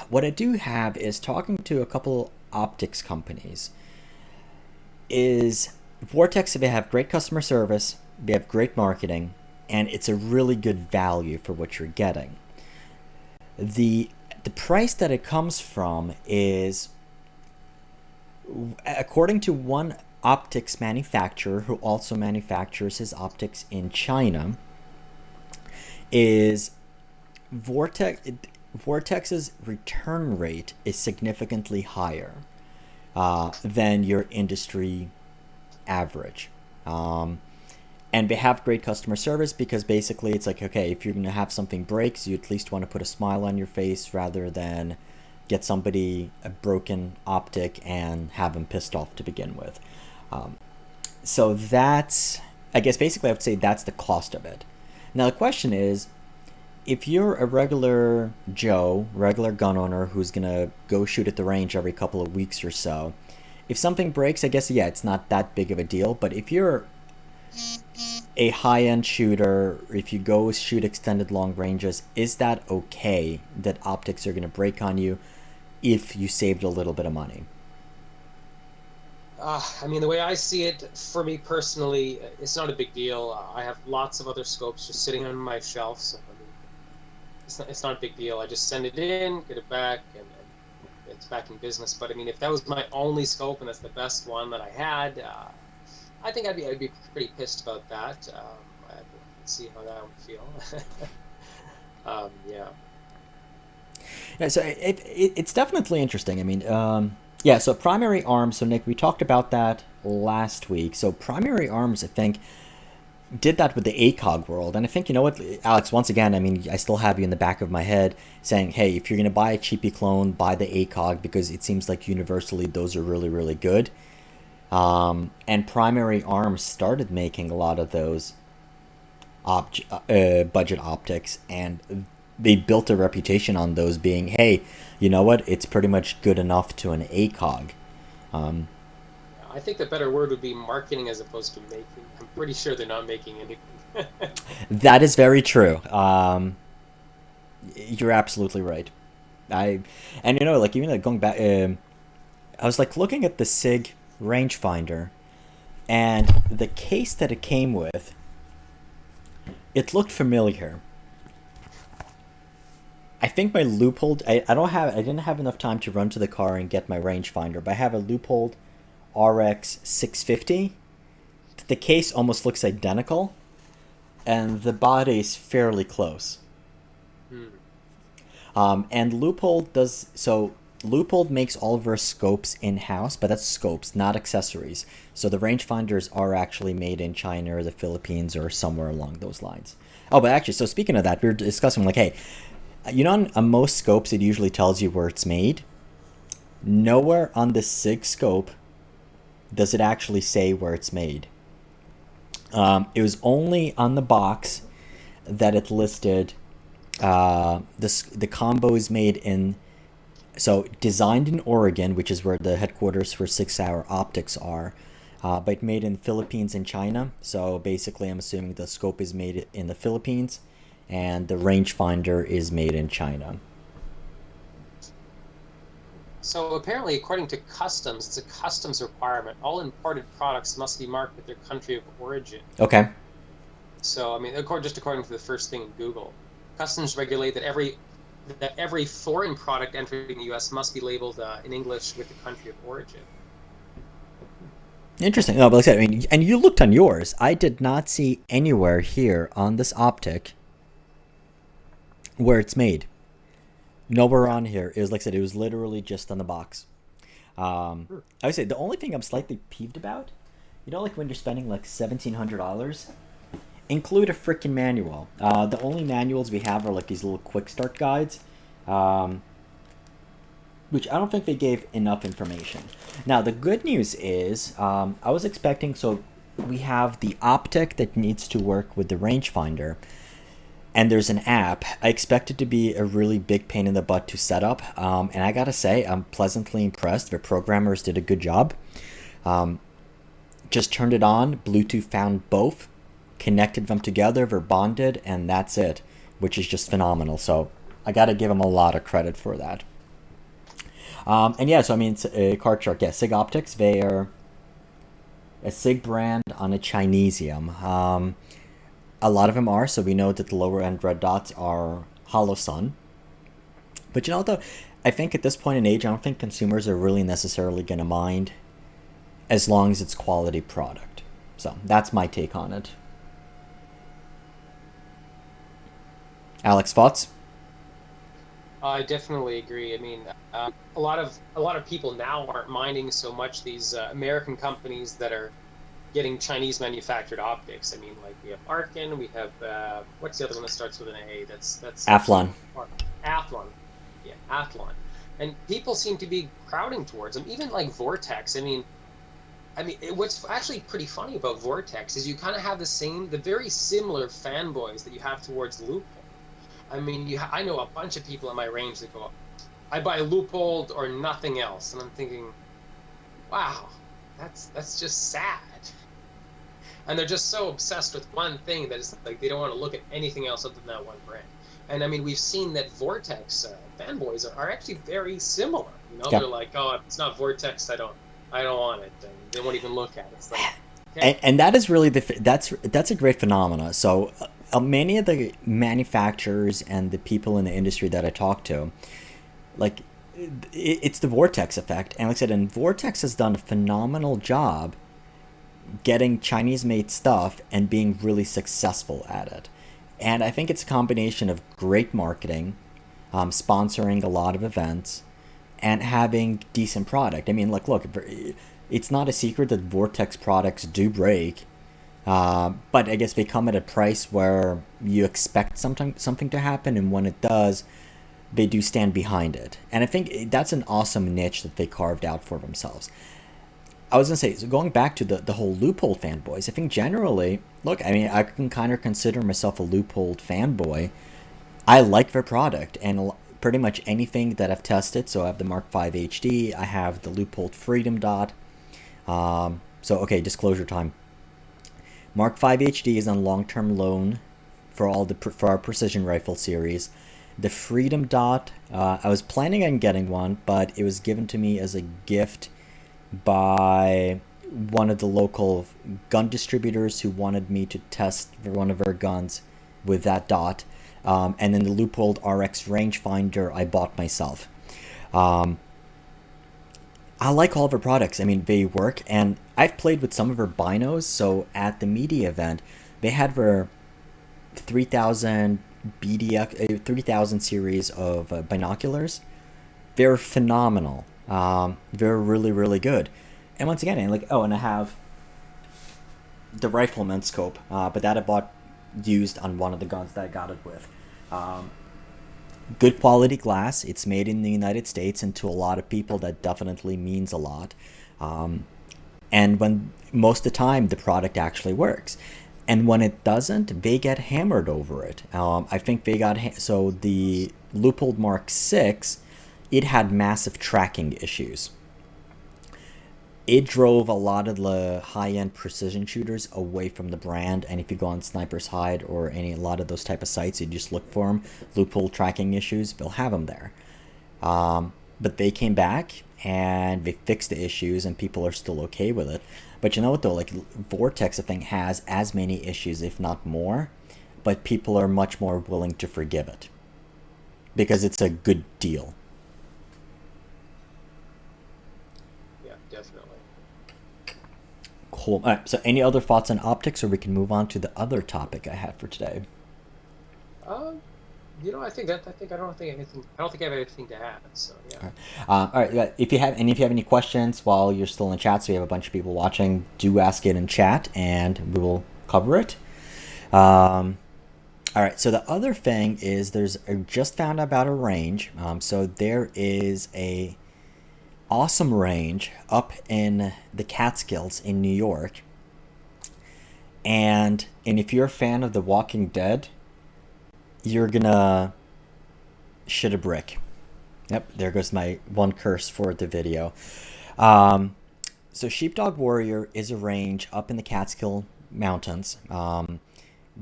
What I do have is talking to a couple optics companies. Is Vortex, they have great customer service, they have great marketing, and it's a really good value for what you're getting. The price that it comes from is, according to one optics manufacturer who also manufactures his optics in China, is Vortex's return rate is significantly higher than your industry average. And they have great customer service because basically it's like, okay, if you're going to have something breaks, you at least want to put a smile on your face rather than get somebody a broken optic and have them pissed off to begin with. So that's, I guess basically I would say that's the cost of it. Now the question is, if you're a regular Joe, regular gun owner who's going to go shoot at the range every couple of weeks or so, if something breaks, I guess, yeah, it's not that big of a deal. But if you're a high-end shooter, if you go shoot extended long ranges, is that okay that optics are going to break on you if you saved a little bit of money? I mean, the way I see it, for me personally, it's not a big deal. I have lots of other scopes just sitting on my shelf, so I mean, it's not a big deal. I just send it in, get it back, and it's back in business. But I mean, if that was my only scope and that's the best one that I had, I think I'd be pretty pissed about that. I can see how that would feel. Yeah. Yeah, so it's definitely interesting. I mean, yeah, so primary arms. So Nick, we talked about that last week. So primary arms, I think, did that with the ACOG world. And I think, you know what, Alex, once again, I mean, I still have you in the back of my head saying, hey, if you're going to buy a cheapy clone, buy the ACOG because it seems like universally those are really, really good. And primary arms started making a lot of those budget optics, and they built a reputation on those being, hey, you know what, it's pretty much good enough to an ACOG. Um, I think the better word would be marketing as opposed to making. I'm pretty sure they're not making anything. that is very true. You're absolutely right. I and you know, like, even like going back, I was like looking at the Sig rangefinder, and the case that it came with, it looked familiar. I think my Loophole. I didn't have enough time to run to the car and get my rangefinder, but I have a Loophole RX 650. The case almost looks identical, and the body is fairly close. Hmm. And Loophole does so. Loophole makes all of our scopes in house, but that's scopes, not accessories. So the rangefinders are actually made in China or the Philippines or somewhere along those lines. Oh, but actually, so speaking of that, we were discussing like, hey, you know, on most scopes, it usually tells you where it's made. Nowhere on the Sig scope does it actually say where it's made. It was only on the box that it listed the combo is made in, so designed in Oregon, which is where the headquarters for Sig Sauer Optics are, but made in Philippines and China. So basically, I'm assuming the scope is made in the Philippines, and the rangefinder is made in China. So apparently, according to customs, it's a customs requirement. All imported products must be marked with their country of origin. Okay. So I mean, according to the first thing in Google, customs regulate that every foreign product entering the U.S. must be labeled in English with the country of origin. Interesting. No, but like I said, I mean, and you looked on yours. I did not see anywhere here on this optic where it's made. Nowhere Yeah. on here. It was like I said, it was literally just on the box. Hmm. I would say the only thing I'm slightly peeved about, you know, like when you're spending like $1,700, include a freaking manual. The only manuals we have are like these little quick start guides, um, which I don't think they gave enough information. Now the good news is, I was expecting, so we have the optic that needs to work with the rangefinder, and there's an app. I expect it to be a really big pain in the butt to set up, and I gotta say, I'm pleasantly impressed. The programmers did a good job. Um, just turned it on, Bluetooth found both, connected them together, they're bonded, and that's it, which is just phenomenal. So I gotta give them a lot of credit for that. And yeah, so I mean, it's a card shark. Yeah, Sig Optics. They are a Sig brand on a Chinesium. A lot of them are, so we know that the lower end red dots are Hollow Sun. But you know, though, I think at this point in age, I don't think consumers are really necessarily going to mind as long as it's quality product. So that's my take on it. Alex, thoughts? I definitely agree. I mean, a lot of people now aren't minding so much these American companies that are getting Chinese manufactured optics. I mean, like we have Arkin, we have what's the other one that starts with an A? That's Athlon. Athlon, yeah, Athlon, and people seem to be crowding towards them. Even like Vortex. What's actually pretty funny about Vortex is you kind of have the very similar fanboys that you have towards Loophole. I mean, I know a bunch of people in my range that go, I buy Loophole or nothing else, and I'm thinking, wow, that's just sad. And they're just so obsessed with one thing that it's like they don't want to look at anything else other than that one brand. And I mean, we've seen that Vortex fanboys are actually very similar. You know, Yeah. they're like, oh, if it's not Vortex, I I don't want it, and they won't even look at it. It's like, And, okay, and that is really that's a great phenomena. So many of the manufacturers and the people in the industry that I talk to, like it's the Vortex effect. And like I said, and Vortex has done a phenomenal job getting Chinese made stuff and being really successful at it. And I think it's a combination of great marketing, sponsoring a lot of events, and having decent product. I mean, like, look, it's not a secret that Vortex products do break, but I guess they come at a price where you expect something to happen, and when it does, they do stand behind it. And I think that's an awesome niche that they carved out for themselves. I was gonna say, so going back to the whole Loophole fanboys, I think generally, look, I mean, I can kind of consider myself a Loophole fanboy. I like their product, and pretty much anything that I've tested. So I have the Mark V HD, I have the Loophole Freedom Dot. So okay, disclosure time. Mark V HD is on long-term loan for our precision rifle series. The Freedom Dot, I was planning on getting one, but it was given to me as a gift by one of the local gun distributors who wanted me to test one of their guns with that dot. And then the Loophole RX rangefinder I bought myself. Um, I like all of her products. I mean, they work, and I've played with some of her binos. So at the media event, they had their 3000 BDX 3000 series of binoculars. They're phenomenal. They're really, really good. And once again, and I have the Rifleman scope, but that I bought used on one of the guns that I got it with. Um, Good quality glass. It's made in the United States, and to a lot of people, that definitely means a lot. Um, and when most of the time, the product actually works. And when it doesn't, they get hammered over it. I think they got so the Loophole Mark 6, it had massive tracking issues. It drove a lot of the high-end precision shooters away from the brand. And if you go on Sniper's Hide or a lot of those type of sites, you just look for them, Loophole tracking issues, they'll have them there. But they came back and they fixed the issues, and people are still okay with it. But you know what though, like Vortex, I think, has as many issues, if not more, but people are much more willing to forgive it because it's a good deal. yeah, definitely. Cool. All right, so any other thoughts on optics, or we can move on to the other topic I had for today? Um, I don't think anything. I don't think I have anything to add. So yeah. All right. All right. Yeah, if you have any questions while you're still in chat, so we have a bunch of people watching, do ask it in chat, and we will cover it. Um, all right. So the other thing is, I just found out about a range. So there is a awesome range up in the Catskills in New York, and if you're a fan of The Walking Dead, you're gonna shit a brick. Yep, there goes my one curse for the video. Um, so Sheepdog Warrior is a range up in the Catskill Mountains.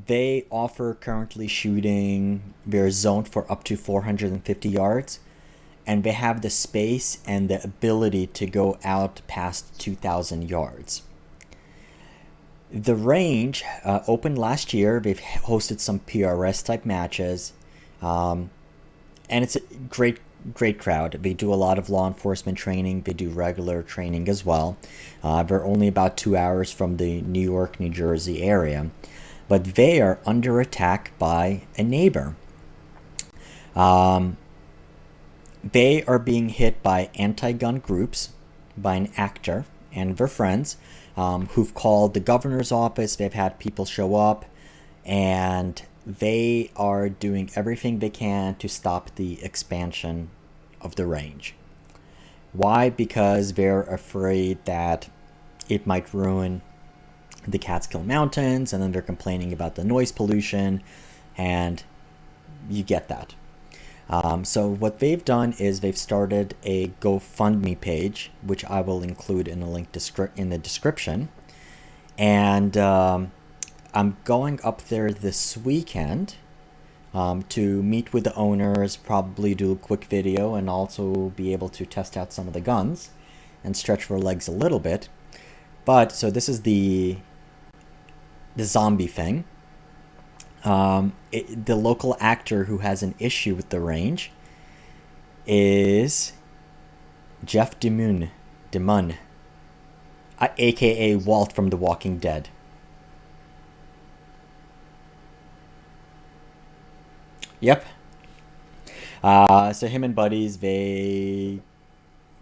They offer currently shooting, they're zoned for up to 450 yards, and they have the space and the ability to go out past 2,000 yards. The range opened last year. They've hosted some PRS type matches, um, and it's a great crowd. They do a lot of law enforcement training. They do regular training as well. They're only about 2 hours from the New York, New Jersey area, but they are under attack by a neighbor. Um, they are being hit by anti-gun groups, by an actor and their friends, who've called the governor's office. They've had people show up, and they are doing everything they can to stop the expansion of the range. Why? Because they're afraid that it might ruin the Catskill Mountains, and then they're complaining about the noise pollution, and you get that. So what they've done is they've started a GoFundMe page, which I will include in the link in the description. And I'm going up there this weekend to meet with the owners, probably do a quick video, and also be able to test out some of the guns. and stretch their legs a little bit. But so this is the zombie thing. The local actor who has an issue with the range is Jeff DeMunn, aka Walt from The Walking Dead. Yep. So him and buddies, they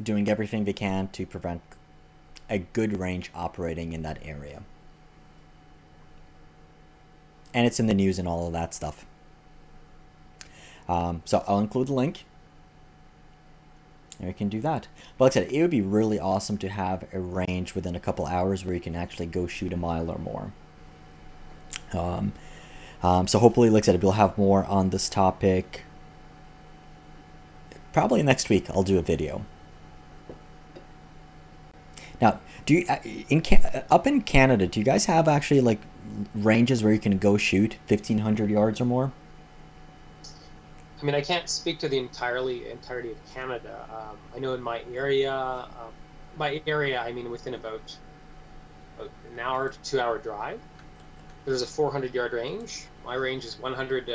doing everything they can to prevent a good range operating in that area. And it's in the news and all of that stuff. So I'll include the link. And we can do that. But like I said, it would be really awesome to have a range within a couple hours where you can actually go shoot a mile or more. So hopefully, like I said, we'll have more on this topic. Probably next week I'll do a video. Now, do you up in Canada, do you guys have actually like ranges where you can go shoot 1,500 yards or more? I mean, I can't speak to the entirety of Canada. I know in my area, I mean within about an hour to 2 hour drive, there's a 400-yard range. My range is 100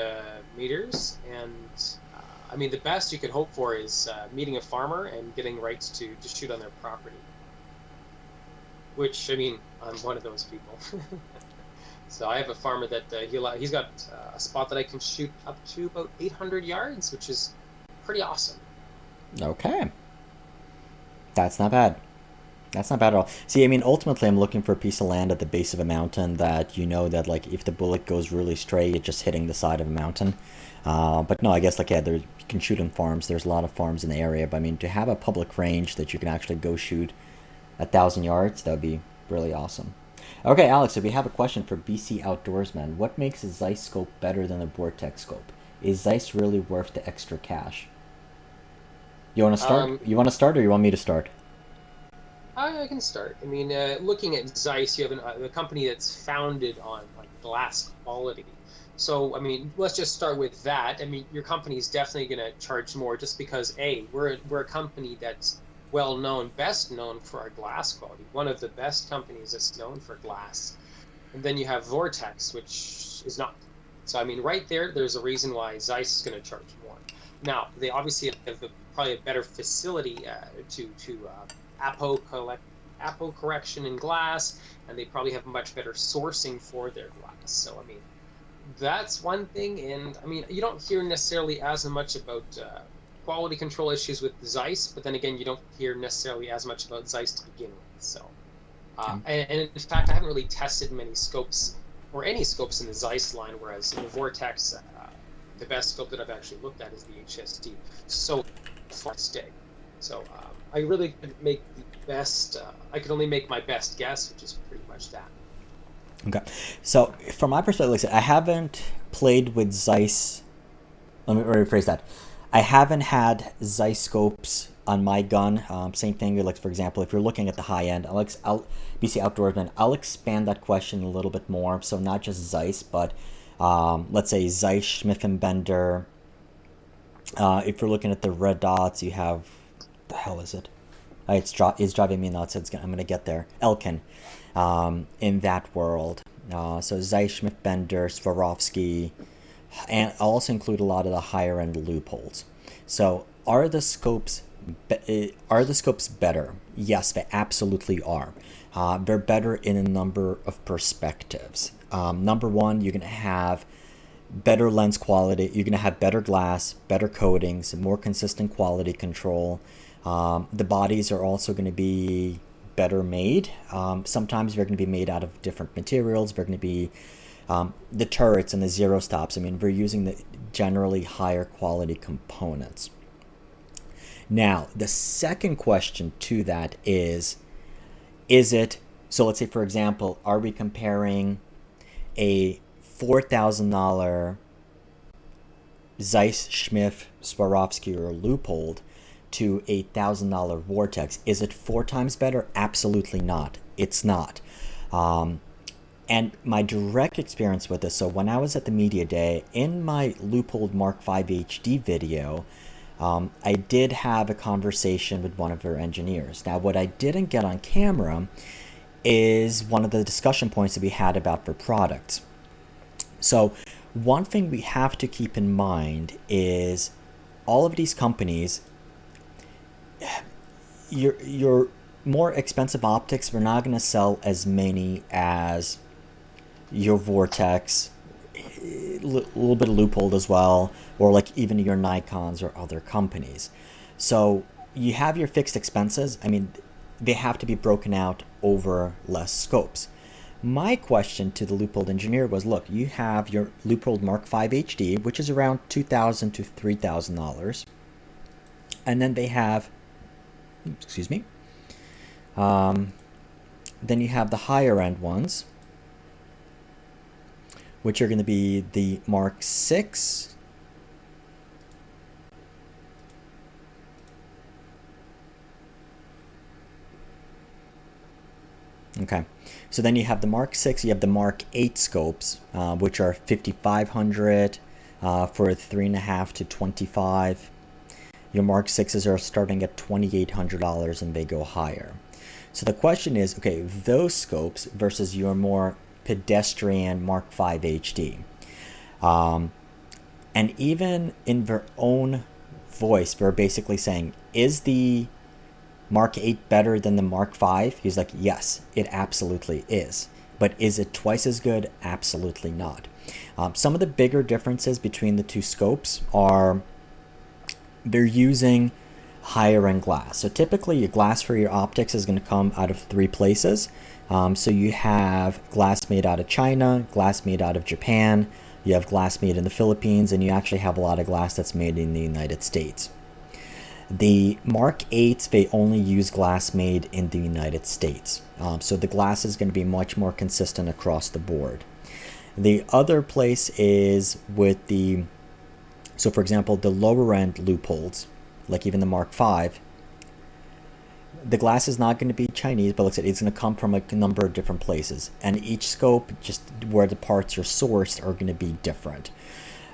meters, and I mean the best you could hope for is meeting a farmer and getting rights to shoot on their property. Which, I mean, I'm one of those people. So I have a farmer that he's got a spot that I can shoot up to about 800 yards, which is pretty awesome. Okay. That's not bad. That's not bad at all. See, I mean, ultimately, I'm looking for a piece of land at the base of a mountain that, you know, that, like, if the bullet goes really straight, it's just hitting the side of a mountain. But no, I guess, like, yeah, you can shoot in farms. There's a lot of farms in the area. But, I mean, to have a public range that you can actually go shoot 1,000 yards, that would be really awesome. Okay, Alex, so we have a question for BC Outdoorsman. What makes a Zeiss scope better than a Vortex scope? Is Zeiss really worth the extra cash? You want to start? You want to start, or you want me to start? I can start. I mean, looking at Zeiss, you have a company that's founded on like glass quality. So, I mean, let's just start with that. I mean, your company is definitely going to charge more just because, we're a company that's well known, best known for our glass quality. One of the best companies that's known for glass. And then you have Vortex, which is not. So, I mean, right there's a reason why Zeiss is going to charge more. Now, they obviously have probably a better facility to apo correction in glass, and they probably have much better sourcing for their glass. So, I mean, that's one thing. And, I mean, you don't hear necessarily as much about quality control issues with Zeiss, but then again, you don't hear necessarily as much about Zeiss to begin with. So, and in fact, I haven't really tested many scopes or any scopes in the Zeiss line, whereas in the Vortex, the best scope that I've actually looked at is the HSD. So far, stay. So I really could make the best. I could only make my best guess, which is pretty much that. Okay, so from my perspective, like I said, I haven't played with Zeiss. Let me rephrase that. I haven't had Zeiss scopes on my gun. Same thing, like for example, if you're looking at the high end, BC Outdoorsman, I'll expand that question a little bit more. So not just Zeiss, but let's say Zeiss, Schmidt and Bender. If you're looking at the red dots, you have, the hell is it? It's driving me nuts. I'm going to get there. Elkin, in that world. So Zeiss, Schmidt, Bender, Swarovski. And I'll also include a lot of the higher end loopholes. So are the scopes better? Yes, they absolutely are. They're better in a number of perspectives. Number one, you're going to have better lens quality. You're going to have better glass, better coatings, more consistent quality control. The bodies are also going to be better made. Sometimes they're going to be made out of different materials. They're going to be the turrets and the zero stops. I mean, we're using the generally higher quality components. Now, the second question to that is it, so let's say, for example, are we comparing a $4,000 Zeiss, Schmidt, Swarovski, or Leupold to a $1,000 Vortex? Is it 4 times better? Absolutely not. It's not. And my direct experience with this, so when I was at the media day, in my Leupold Mark V HD video, I did have a conversation with one of their engineers. Now, what I didn't get on camera is one of the discussion points that we had about their products. So one thing we have to keep in mind is all of these companies, your more expensive optics, we're not going to sell as many as your Vortex, a little bit of Leupold as well, or like even your Nikons or other companies. So you have your fixed expenses. I mean, they have to be broken out over less scopes. My question to the Leupold engineer was, look, you have your Leupold Mark V HD, which is around $2,000 to $3,000. And then they have, excuse me, then you have the higher end ones, which are going to be the Mark VI, okay. So then you have the Mark VI, you have the Mark VIII scopes, which are 5,500 for 3.5 to 25. Your Mark VIs are starting at $2,800 and they go higher. So the question is, okay, those scopes versus your more pedestrian Mark V HD. And even in their own voice, they're basically saying, is the Mark VIII better than the Mark V? He's like, yes, it absolutely is. But is it twice as good? Absolutely not. Some of the bigger differences between the two scopes are they're using higher end glass. So typically your glass for your optics is going to come out of three places. So you have glass made out of China, glass made out of Japan, you have glass made in the Philippines, and you actually have a lot of glass that's made in the United States. The Mark 8s, they only use glass made in the United States. So the glass is going to be much more consistent across the board. The other place is with the, so for example, the lower end Leupolds, like even the Mark V, the glass is not going to be Chinese, but like I said, it's going to come from a number of different places. And each scope, just where the parts are sourced, are going to be different.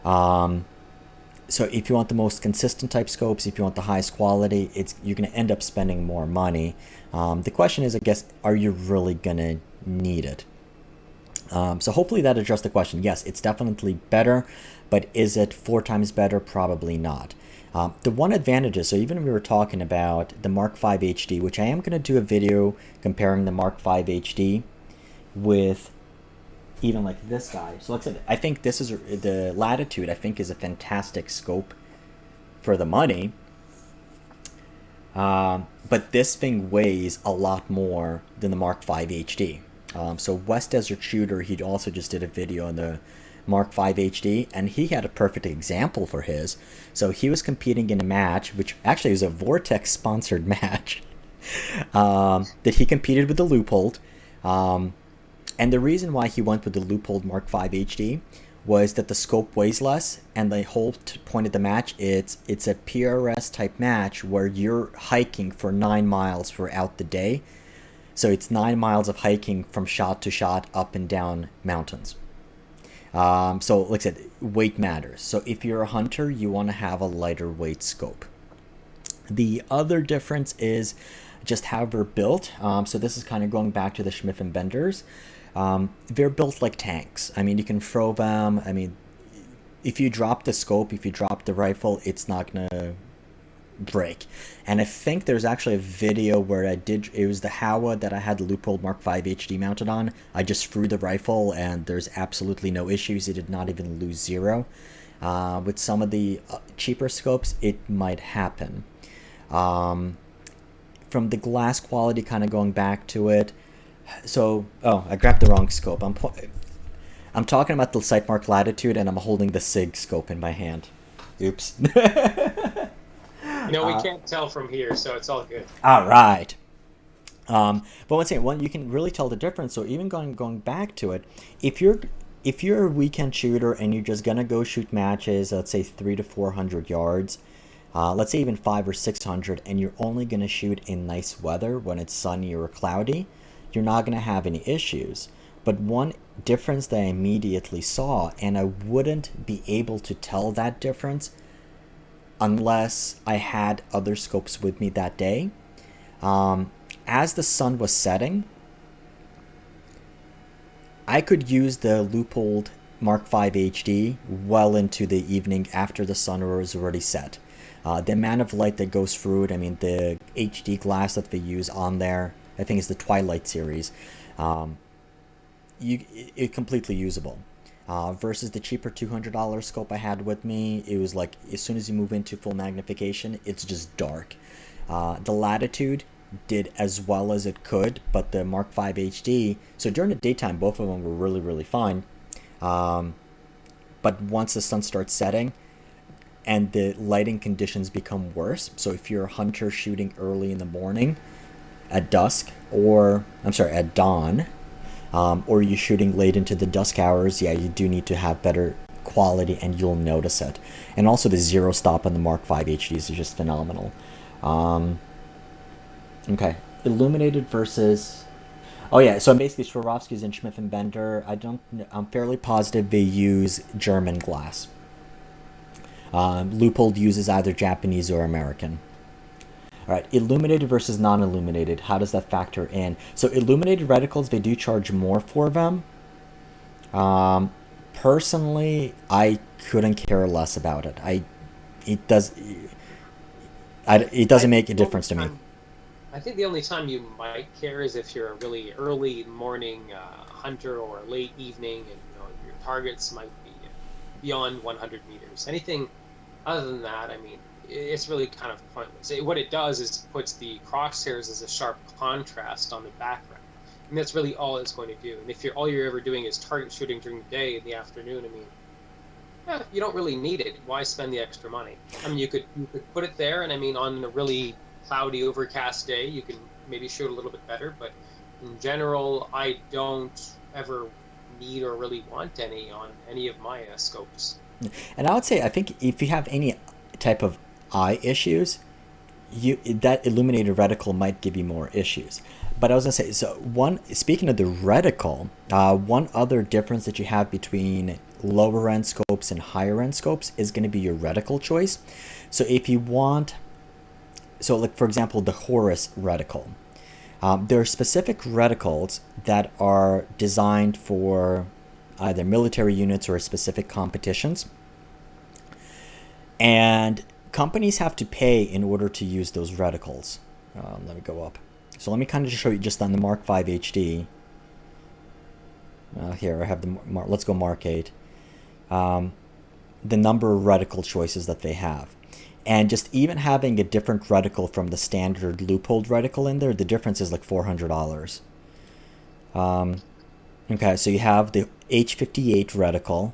So if you want the most consistent type scopes, if you want the highest quality, you're going to end up spending more money. The question is, I guess, are you really going to need it? So hopefully that addressed the question. Yes, it's definitely better, but is it 4 times better? Probably not. The one advantage is, so even if we were talking about the Mark V HD, which I am going to do a video comparing the Mark V HD with even like this guy. So like I said, I think this is the Latitude, I think, is a fantastic scope for the money. But this thing weighs a lot more than the Mark V HD. So West Desert Shooter, he also just did a video on the Mark V HD, and he had a perfect example for his. So he was competing in a match, which actually was a Vortex sponsored match, that he competed with the Leupold. And the reason why he went with the Leupold Mark V HD was that the scope weighs less, and the whole point of the match, it's a PRS type match where you're hiking for 9 miles throughout the day. So it's 9 miles of hiking from shot to shot up and down mountains. So like I said, weight matters. So if you're a hunter, you want to have a lighter weight scope. The other difference is just how they're built. So this is kind of going back to the Schmidt and Benders. They're built like tanks. I mean, you can throw them. I mean, if you drop the scope, if you drop the rifle, it's not going to break. And I think there's actually a video where it was the Howa that I had the Leupold Mark V HD mounted on. I just threw the rifle and there's absolutely no issues. It did not even lose 0. With some of the cheaper scopes, it might happen. From the glass quality, kind of going back to it. So, I grabbed the wrong scope. I'm talking about the Sightmark Latitude, and I'm holding the Sig scope in my hand. Oops. We can't tell from here, so it's all good. All right. But once again, you can really tell the difference. So even going back to it, if you're a weekend shooter and you're just gonna go shoot matches, let's say 300 to 400 yards, let's say even 500 or 600, and you're only gonna shoot in nice weather when it's sunny or cloudy, you're not gonna have any issues. But one difference that I immediately saw, and I wouldn't be able to tell that difference unless I had other scopes with me that day. As the sun was setting, I could use the Leupold Mark V HD well into the evening after the sun was already set. The amount of light that goes through it, I mean, the HD glass that they use on there, I think it's the Twilight series, it's completely usable. Versus the cheaper $200 scope I had with me, it was like as soon as you move into full magnification, it's just dark. The latitude did as well as it could, but the Mark V HD, so during the daytime, both of them were really, really fine. But once the sun starts setting and the lighting conditions become worse, so if you're a hunter shooting early in the morning, at dusk, or at dawn, or you're shooting late into the dusk hours, yeah, you do need to have better quality, and you'll notice it. And also the zero stop on the Mark V HDs is just phenomenal. Okay, illuminated versus. Oh yeah, so basically Swarovski's and Schmidt and Bender. I'm fairly positive they use German glass. Leupold uses either Japanese or American. All right, illuminated versus non-illuminated. How does that factor in? So illuminated reticles, they do charge more for them. Personally, I couldn't care less about it. It doesn't make a difference to me. I think the only time you might care is if you're a really early morning hunter or late evening, and your targets might be beyond 100 meters. Anything other than that, I mean, it's really kind of pointless. What it does is puts the crosshairs as a sharp contrast on the background, and that's really all it's going to do. And if all you're ever doing is target shooting during the day, in the afternoon, I mean, you don't really need it. Why spend the extra money? I mean, you could put it there, and I mean, on a really cloudy, overcast day, you can maybe shoot a little bit better. But in general, I don't ever need or really want any on any of my scopes. And I would say, I think if you have any type of eye issues, that illuminated reticle might give you more issues. But I was gonna say, speaking of the reticle, one other difference that you have between lower end scopes and higher end scopes is going to be your reticle choice. So if you want, like for example, the Horus reticle, there are specific reticles that are designed for either military units or specific competitions, and companies have to pay in order to use those reticles. Let me go up. So let me kind of just show you just on the Mark V HD. Here I have the let's go Mark 8. The number of reticle choices that they have. And just even having a different reticle from the standard Leupold reticle in there, the difference is like $400. Okay, so you have the H58 reticle.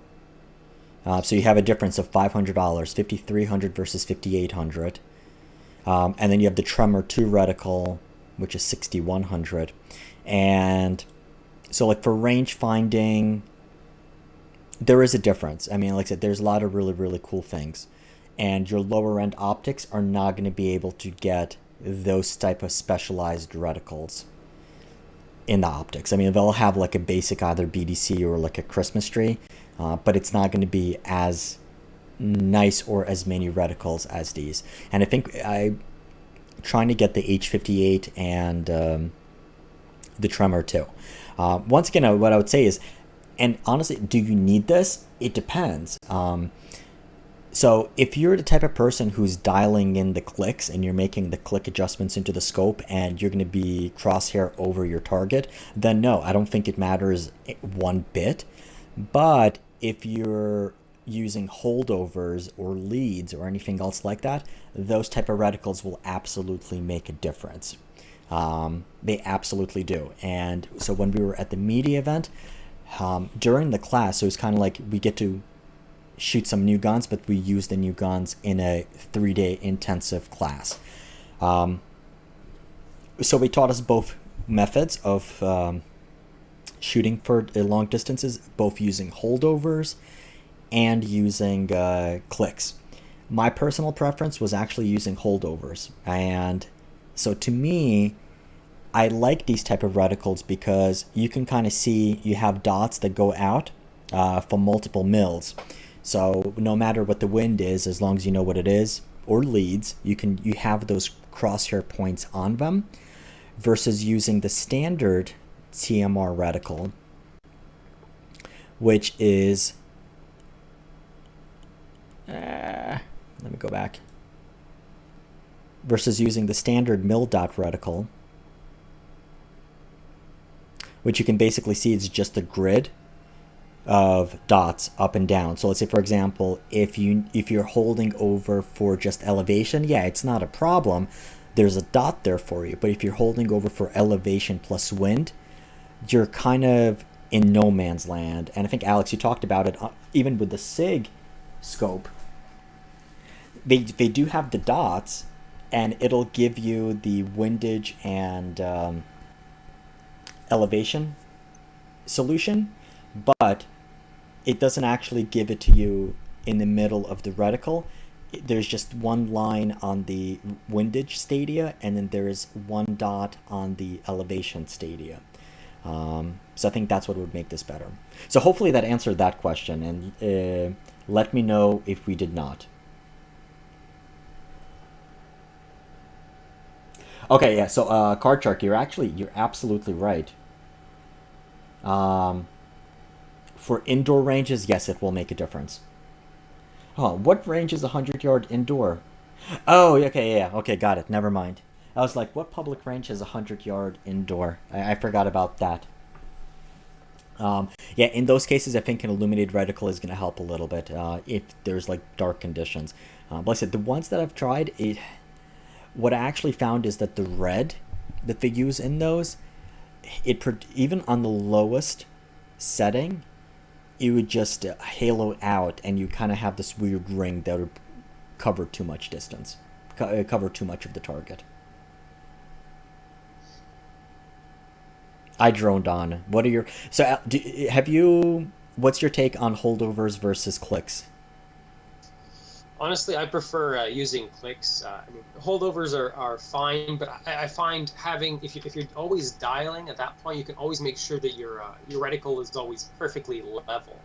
So you have a difference of $500, $5,300 versus $5,800. And then you have the Tremor 2 reticle, which is $6,100. And so like for range finding, there is a difference. I mean, like I said, there's a lot of really, really cool things. And your lower end optics are not going to be able to get those type of specialized reticles in the optics. I mean, they'll have like a basic either BDC or like a Christmas tree, but it's not going to be as nice or as many reticles as these. And I think I'm trying to get the H58 and the Tremor 2. Once again, what I would say is, and honestly, do you need this? It depends. So if you're the type of person who's dialing in the clicks and you're making the click adjustments into the scope and you're going to be crosshair over your target, then no, I don't think it matters one bit. But if you're using holdovers or leads or anything else like that, those type of reticles will absolutely make a difference. They absolutely do. And so when we were at the media event, during the class, so it's kind of like we get to shoot some new guns, but we use the new guns in a 3-day intensive class. So we taught us both methods of shooting for long distances, both using holdovers and using clicks. My personal preference was actually using holdovers, and so to me, I like these type of reticles because you can kind of see you have dots that go out from multiple mils. So no matter what the wind is, as long as you know what it is or leads, you have those crosshair points on them, versus using the standard TMR reticle, which is let me go back, versus using the standard mil dot reticle, which you can basically see it's just a grid of dots up and down. So let's say, for example, if you're holding over for just elevation, yeah, it's not a problem. There's a dot there for you. But if you're holding over for elevation plus wind, you're kind of in no man's land. And I think, Alex, you talked about it, even with the Sig scope. They do have the dots, and it'll give you the windage and elevation solution, but it doesn't actually give it to you in the middle of the reticle. There's just one line on the windage stadia, and then there's one dot on the elevation stadia. So I think that's what would make this better. So hopefully that answered that question, and let me know if we did not. Okay, yeah, so Card Shark, you're absolutely right. For indoor ranges, yes, it will make a difference. Oh, what range is a 100-yard indoor? Oh, okay, yeah, okay, got it. Never mind. I was like, what public range is a 100-yard indoor? I forgot about that. Yeah, in those cases, I think an illuminated reticle is going to help a little bit if there's like dark conditions. But like I said, the ones that I've tried, what I actually found is that the red that they use in those, even on the lowest setting, it would just halo out, and you kind of have this weird ring that would cover too much distance, cover too much of the target. I droned on. What are your what's your take on holdovers versus clicks? Honestly, I prefer using clicks. I mean, holdovers are fine, but I find having if you're always dialing at that point, you can always make sure that your reticle is always perfectly level.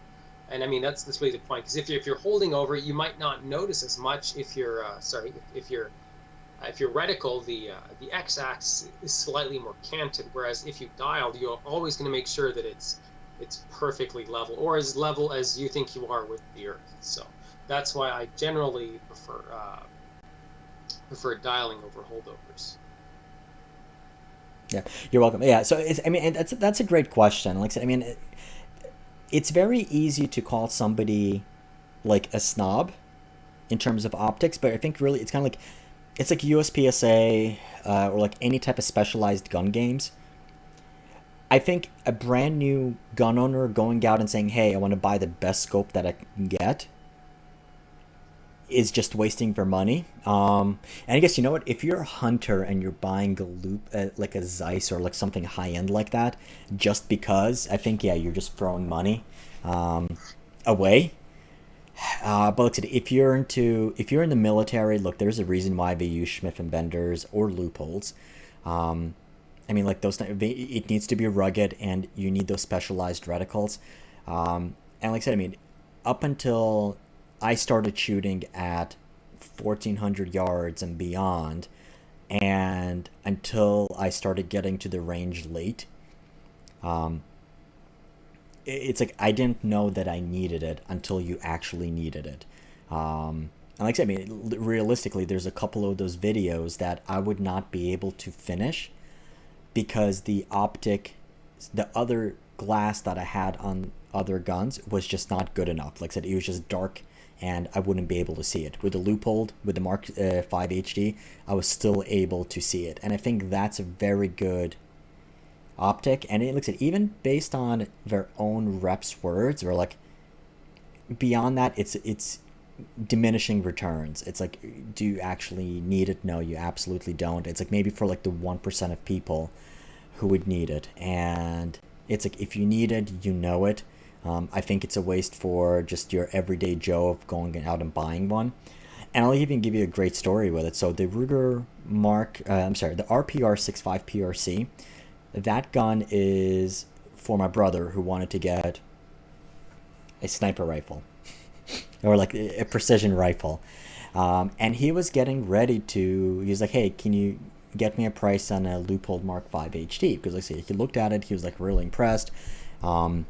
And I mean that's really the point, because if you're holding over, you might not notice as much if you're if your reticle, the x-axis is slightly more canted, whereas if you dialed, you're always going to make sure that it's perfectly level, or as level as you think you are with the Earth. So that's why I generally prefer dialing over holdovers. Yeah, you're welcome. Yeah, so I mean, and that's a great question. Like I said, I mean, it's very easy to call somebody like a snob in terms of optics, but I think really it's kind of like USPSA or like any type of specialized gun games. I think a brand new gun owner going out and saying, "Hey, I want to buy the best scope that I can get," is just wasting their money. And I guess, you know what? If you're a hunter and you're buying a loop, like a Zeiss or like something high end like that, just because, I think, yeah, you're just throwing money away. But like I said, if you're in the military, look, there's a reason why they use Schmidt and Benders or loopholes. I mean, like it needs to be rugged, and you need those specialized reticles. And like I said, I mean, up until I started shooting at 1,400 yards and beyond, and until I started getting to the range late, it's like I didn't know that I needed it until you actually needed it. And like I said, I mean, realistically, there's a couple of those videos that I would not be able to finish because the other glass that I had on other guns was just not good enough. Like I said, it was just dark, and I wouldn't be able to see it. With the loophole, with the Mark 5 HD, I was still able to see it. And I think that's a very good optic. And it looks at, even based on their own reps' words, or like beyond that, it's diminishing returns. It's like, do you actually need it? No, you absolutely don't. It's like maybe for like the 1% of people who would need it. And it's like, if you need it, you know it. I think it's a waste for just your everyday Joe of going out and buying one. And I'll even give you a great story with it. So the Ruger the RPR 65 PRC, that gun is for my brother who wanted to get a sniper rifle. or like a precision rifle. And he was getting ready to, he was like, hey, can you get me a price on a Leupold Mark V HD? Because like I say, he looked at it, he was like really impressed. And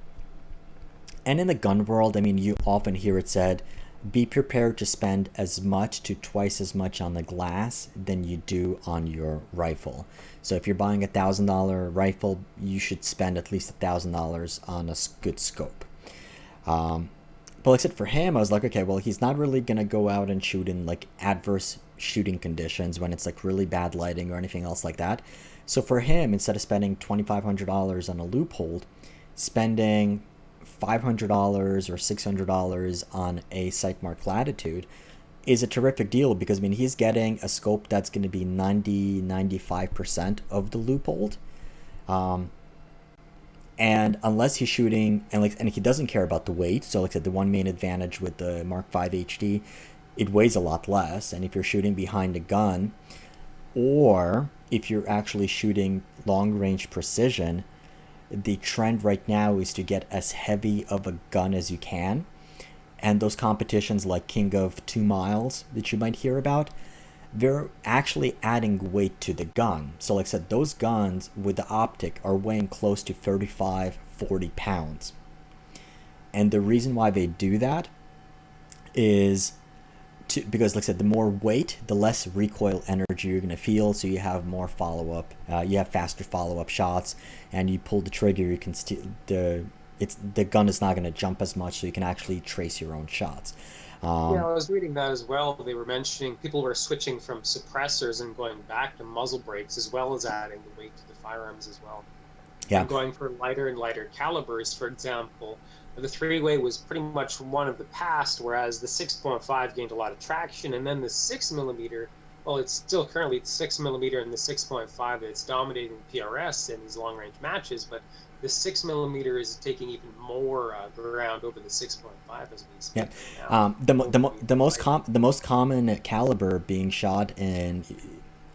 in the gun world, I mean, you often hear it said, be prepared to spend as much to twice as much on the glass than you do on your rifle. So if you're buying $1,000 rifle, you should spend at least $1,000 on a good scope. But like I said, for him, I was like, okay, well, he's not really going to go out and shoot in like adverse shooting conditions when it's like really bad lighting or anything else like that. So for him, instead of spending $2,500 on a Leupold, spending $500 or $600 on a Sightmark Latitude is a terrific deal, because I mean, he's getting a scope that's going to be 95% of the Leupold. And unless he's shooting, and he doesn't care about the weight, so like I said, the one main advantage with the Mark V HD, it weighs a lot less. And if you're shooting behind a gun, or if you're actually shooting long range precision, the trend right now is to get as heavy of a gun as you can. And those competitions like King of 2 Miles that you might hear about, they're actually adding weight to the gun. So like I said, those guns with the optic are weighing close to 35, 40 pounds. And the reason why they do that is because, like I said, the more weight, the less recoil energy you're going to feel, so you have more follow-up, you have faster follow-up shots, and you pull the trigger, you can the gun is not going to jump as much, so you can actually trace your own shots. Yeah, I was reading that as well. They were mentioning people were switching from suppressors and going back to muzzle brakes, as well as adding the weight to the firearms as well. Yeah. And going for lighter and lighter calibers, for example. The 3-way was pretty much one of the past, whereas the 6.5 gained a lot of traction, and then the 6mm, well, it's still currently 6mm and the 6.5 that's dominating PRS in these long-range matches, but the 6mm is taking even more ground over the 6.5 as we speak. Yeah. The most common caliber being shot in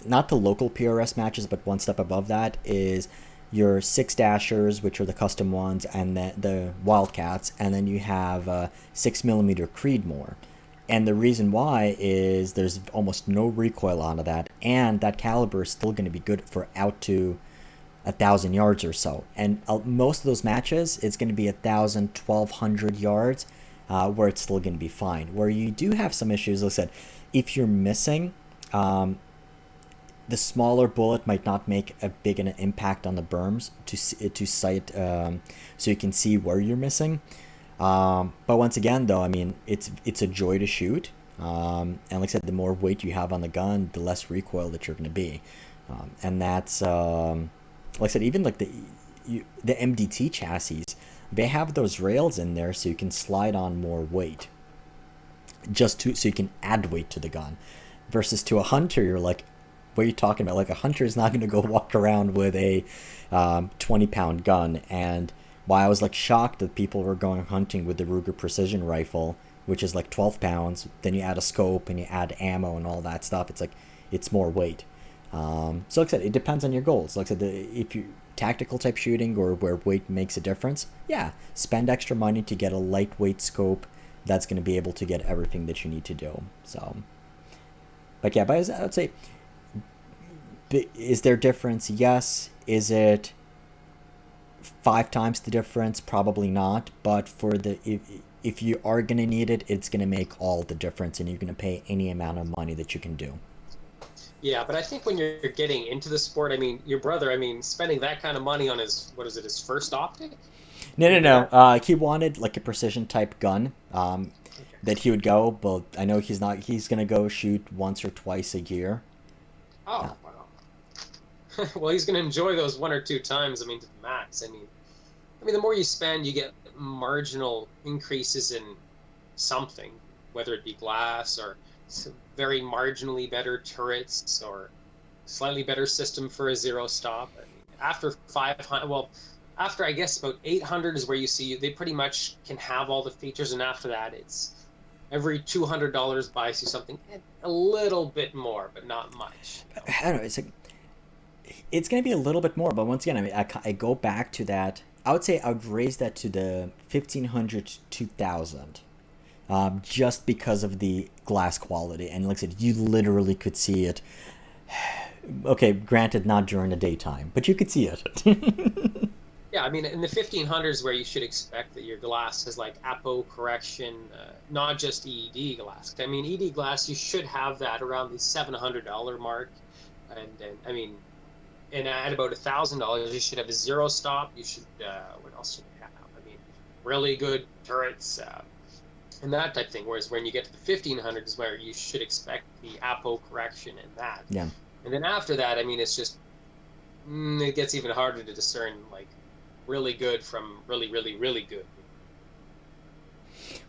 not the local PRS matches, but one step above that, is your 6-dashers, which are the custom ones, and the Wildcats, and then you have 6mm Creedmoor. And the reason why is there's almost no recoil onto that, and that caliber is still going to be good for out to 1,000 yards or so. And most of those matches, it's going to be 1,000, 1,200 yards, where it's still going to be fine. Where you do have some issues, like I said, if you're missing, the smaller bullet might not make a big an impact on the berms to sight, so you can see where you're missing. But once again, though, I mean, it's a joy to shoot. And like I said, the more weight you have on the gun, the less recoil that you're going to be. And that's, like I said, even like the MDT chassis, they have those rails in there so you can slide on more weight, so you can add weight to the gun. Versus to a hunter, you're like, what are you talking about? Like, a hunter is not going to go walk around with a 20-pound gun. And why I was like shocked that people were going hunting with the Ruger precision rifle, which is like 12 pounds. Then you add a scope and you add ammo and all that stuff. It's like, it's more weight. So like I said, it depends on your goals. Like I said, if you tactical type shooting or where weight makes a difference, yeah, spend extra money to get a lightweight scope that's going to be able to get everything that you need to do. So, but yeah, but I would say, is there difference? Yes. Is it 5 times the difference? Probably not. But for if you are going to need it, it's going to make all the difference, and you're going to pay any amount of money that you can do. Yeah, but I think when you're getting into the sport, I mean, your brother, I mean, spending that kind of money on his, what is it, his first optic? No. He wanted like a precision type gun that he would go, but I know he's going to go shoot once or twice a year. Oh, wow. Well, he's going to enjoy those 1 or 2 times, I mean, to the max. I mean, the more you spend, you get marginal increases in something, whether it be glass or very marginally better turrets or slightly better system for a zero stop. I mean, after 500, well, after I guess about 800 is where you see they pretty much can have all the features, and after that, it's every $200 buys you something a little bit more, but not much. I don't know. It's going to be a little bit more, but once again, I mean, I go back to that. I would say I would raise that to the 1,500 to 2,000. just because of the glass quality. And like I said, you literally could see it. Okay, granted, not during the daytime, but you could see it. Yeah, I mean, in the 1500s, where you should expect that your glass has like apo correction, not just ED glass. I mean, ED glass, you should have that around the $700 mark, and I mean, and at about $1,000, you should have a zero stop. You should, what else should you have? I mean, really good turrets, and that type of thing. Whereas when you get to the 1500s, where you should expect the apo correction and that. Yeah. And then after that, I mean, it's just it gets even harder to discern like really good from really, really, really good.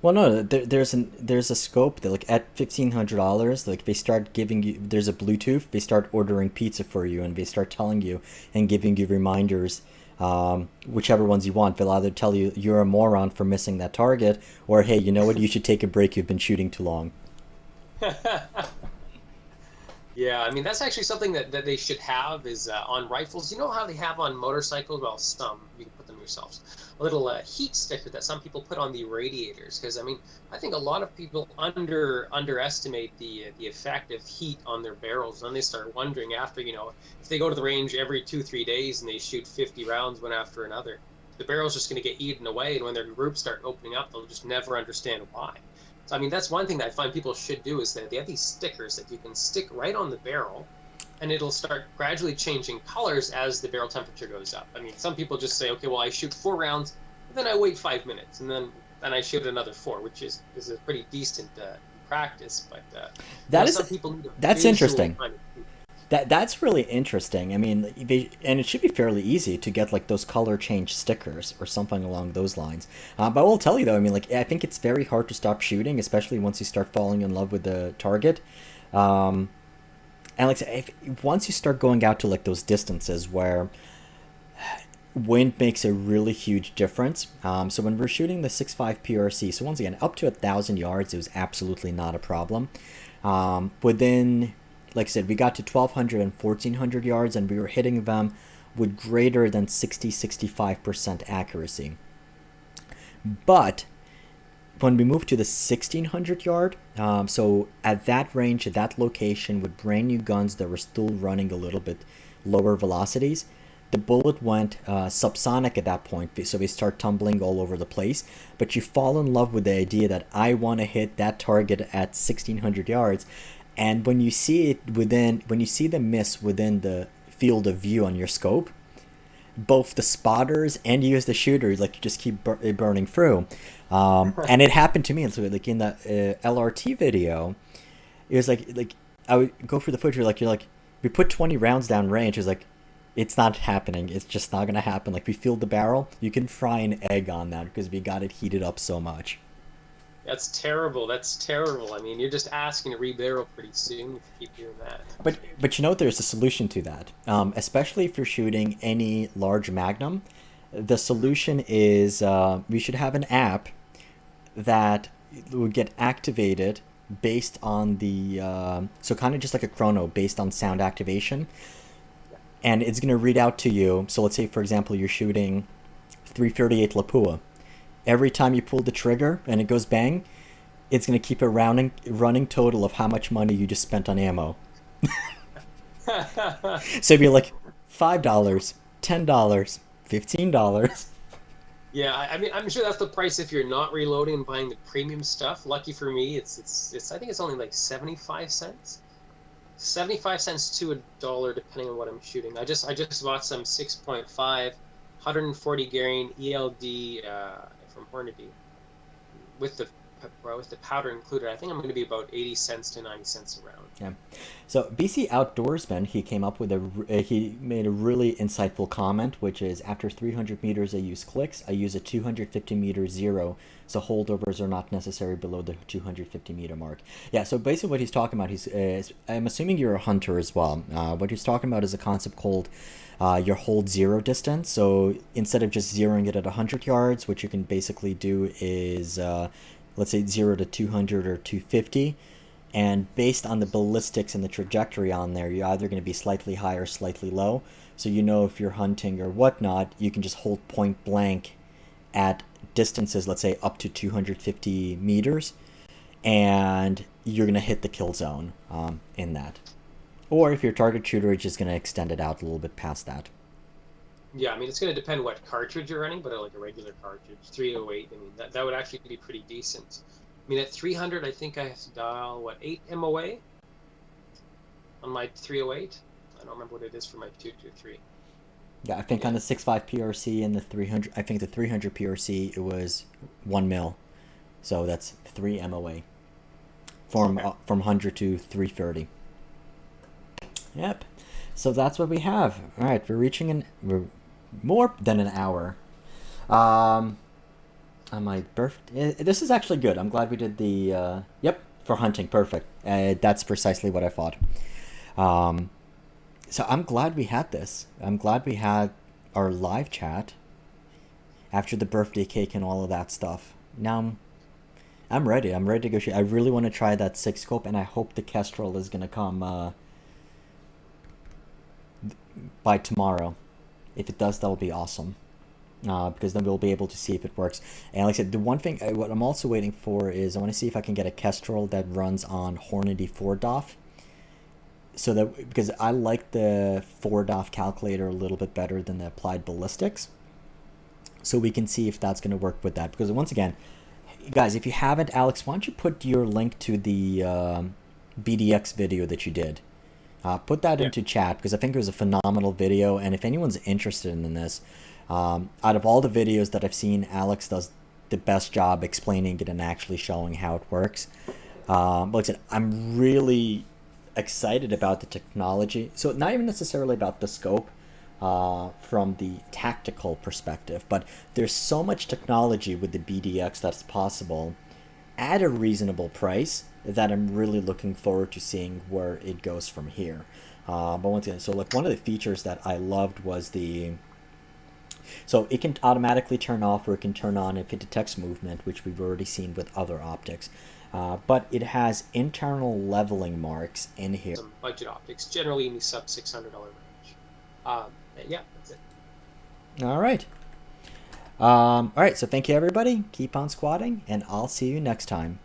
Well, no, there's a scope that like at $1,500, like they start giving you, there's a Bluetooth, they start ordering pizza for you, and they start telling you and giving you reminders, whichever ones you want. They'll either tell you you're a moron for missing that target, or hey, you know what, you should take a break, you've been shooting too long. Yeah, I mean that's actually something that they should have is on rifles. You know how they have on motorcycles? Well, some you can put them yourselves. A little heat sticker that some people put on the radiators, because I mean I think a lot of people underestimate the effect of heat on their barrels, and they start wondering after if they go to the range every 2-3 days and they shoot 50 rounds one after another, the barrel's just going to get eaten away, and when their groups start opening up, they'll just never understand why. So, I mean, that's one thing that I find people should do is that they have these stickers that you can stick right on the barrel, and it'll start gradually changing colors as the barrel temperature goes up. I mean, some people just say, okay, well, I shoot 4 rounds, and then I wait 5 minutes, and then I shoot another 4, which is a pretty decent practice. But some people need that's interesting. That's really interesting. I mean, and it should be fairly easy to get like those color change stickers or something along those lines. But I will tell you though, I mean, like I think it's very hard to stop shooting, especially once you start falling in love with the target. And like once you start going out to like those distances where wind makes a really huge difference. So when we're shooting the 6.5 PRC, so once again, up to 1,000 yards, it was absolutely not a problem. Within, like I said, we got to 1,200 and 1,400 yards, and we were hitting them with greater than 60-65% accuracy. But when we moved to the 1,600 yard, so at that range, at that location, with brand new guns that were still running a little bit lower velocities, the bullet went subsonic at that point, so they start tumbling all over the place. But you fall in love with the idea that I want to hit that target at 1,600 yards, and when you see it when you see the miss within the field of view on your scope, both the spotters and you as the shooter, like you just keep burning through. And it happened to me. So like in the LRT video, it was like I would go for the footage. You're like, we put 20 rounds down range. It's like, it's not happening. It's just not gonna happen. Like we filled the barrel. You can fry an egg on that because we got it heated up so much. That's terrible. That's terrible. I mean, you're just asking to rebarrel pretty soon if you keep doing that. But you know, there's a solution to that. Especially if you're shooting any large magnum, the solution is we should have an app that would get activated based on the so kind of just like a chrono based on sound activation, and it's going to read out to you. So let's say, for example, you're shooting 338 Lapua. Every time you pull the trigger and it goes bang, it's going to keep a running total of how much money you just spent on ammo. So if you're like $5, $10, $15. Yeah, I mean, I'm sure that's the price if you're not reloading and buying the premium stuff. Lucky for me, it's I think it's only like 75 cents. 75 cents to $1 depending on what I'm shooting. I just bought some 6.5 140 grain ELD from Hornady with the powder included. I think I'm going to be about 80 cents to 90 cents a round. Yeah. So BC Outdoorsman, he came up with he made a really insightful comment, which is after 300 meters I use clicks. I use a 250 meter zero, so holdovers are not necessary below the 250 meter mark. Yeah. So basically, what he's talking about, I'm assuming you're a hunter as well. What he's talking about is a concept called your hold zero distance. So instead of just zeroing it at 100 yards, what you can basically do is let's say 0 to 200 or 250. And based on the ballistics and the trajectory on there, you're either going to be slightly high or slightly low. So you know if you're hunting or whatnot, you can just hold point blank at distances, let's say up to 250 meters. and you're going to hit the kill zone in that. Or if your target shooter, is just going to extend it out a little bit past that. Yeah, I mean, it's going to depend what cartridge you're running, but like a regular cartridge, 308, I mean, that would actually be pretty decent. I mean, at 300, I think I have to dial, what, 8 MOA on my 308? I don't remember what it is for my 223. Yeah, I think on the 6.5 PRC and the 300, I think the 300 PRC, it was 1 mil. So that's 3 MOA from 100 to 330. Yep. So that's what we have. All right, we're more than an hour. On my birthday, this is actually good. I'm glad we did the yep, for hunting. Perfect. That's precisely what I thought. So I'm glad we had this. I'm glad we had our live chat after the birthday cake and all of that stuff. Now I'm ready. I'm ready to go shoot. I really want to try that Sig scope, and I hope the Kestrel is gonna come by tomorrow. If it does, that'll be awesome. Because then we'll be able to see if it works. And like I said, the one thing, what I'm also waiting for is I want to see if I can get a Kestrel that runs on Hornady 4DOF. So that, because I like the 4DOF calculator a little bit better than the applied ballistics. So we can see if that's going to work with that. Because once again, guys, if you haven't, Alex, why don't you put your link to the BDX video that you did? Put that into chat, because I think it was a phenomenal video. And if anyone's interested in this, out of all the videos that I've seen, Alex does the best job explaining it and actually showing how it works. Like I said, I'm really excited about the technology. So not even necessarily about the scope from the tactical perspective, but there's so much technology with the BDX that's possible at a reasonable price that I'm really looking forward to seeing where it goes from here. But once again, so like one of the features that I loved was so it can automatically turn off or it can turn on if it detects movement, which we've already seen with other optics. But it has internal leveling marks in here. Some budget optics, generally in the sub $600 range. Yeah, that's it. All right. All right, so thank you, everybody. Keep on squatting, and I'll see you next time.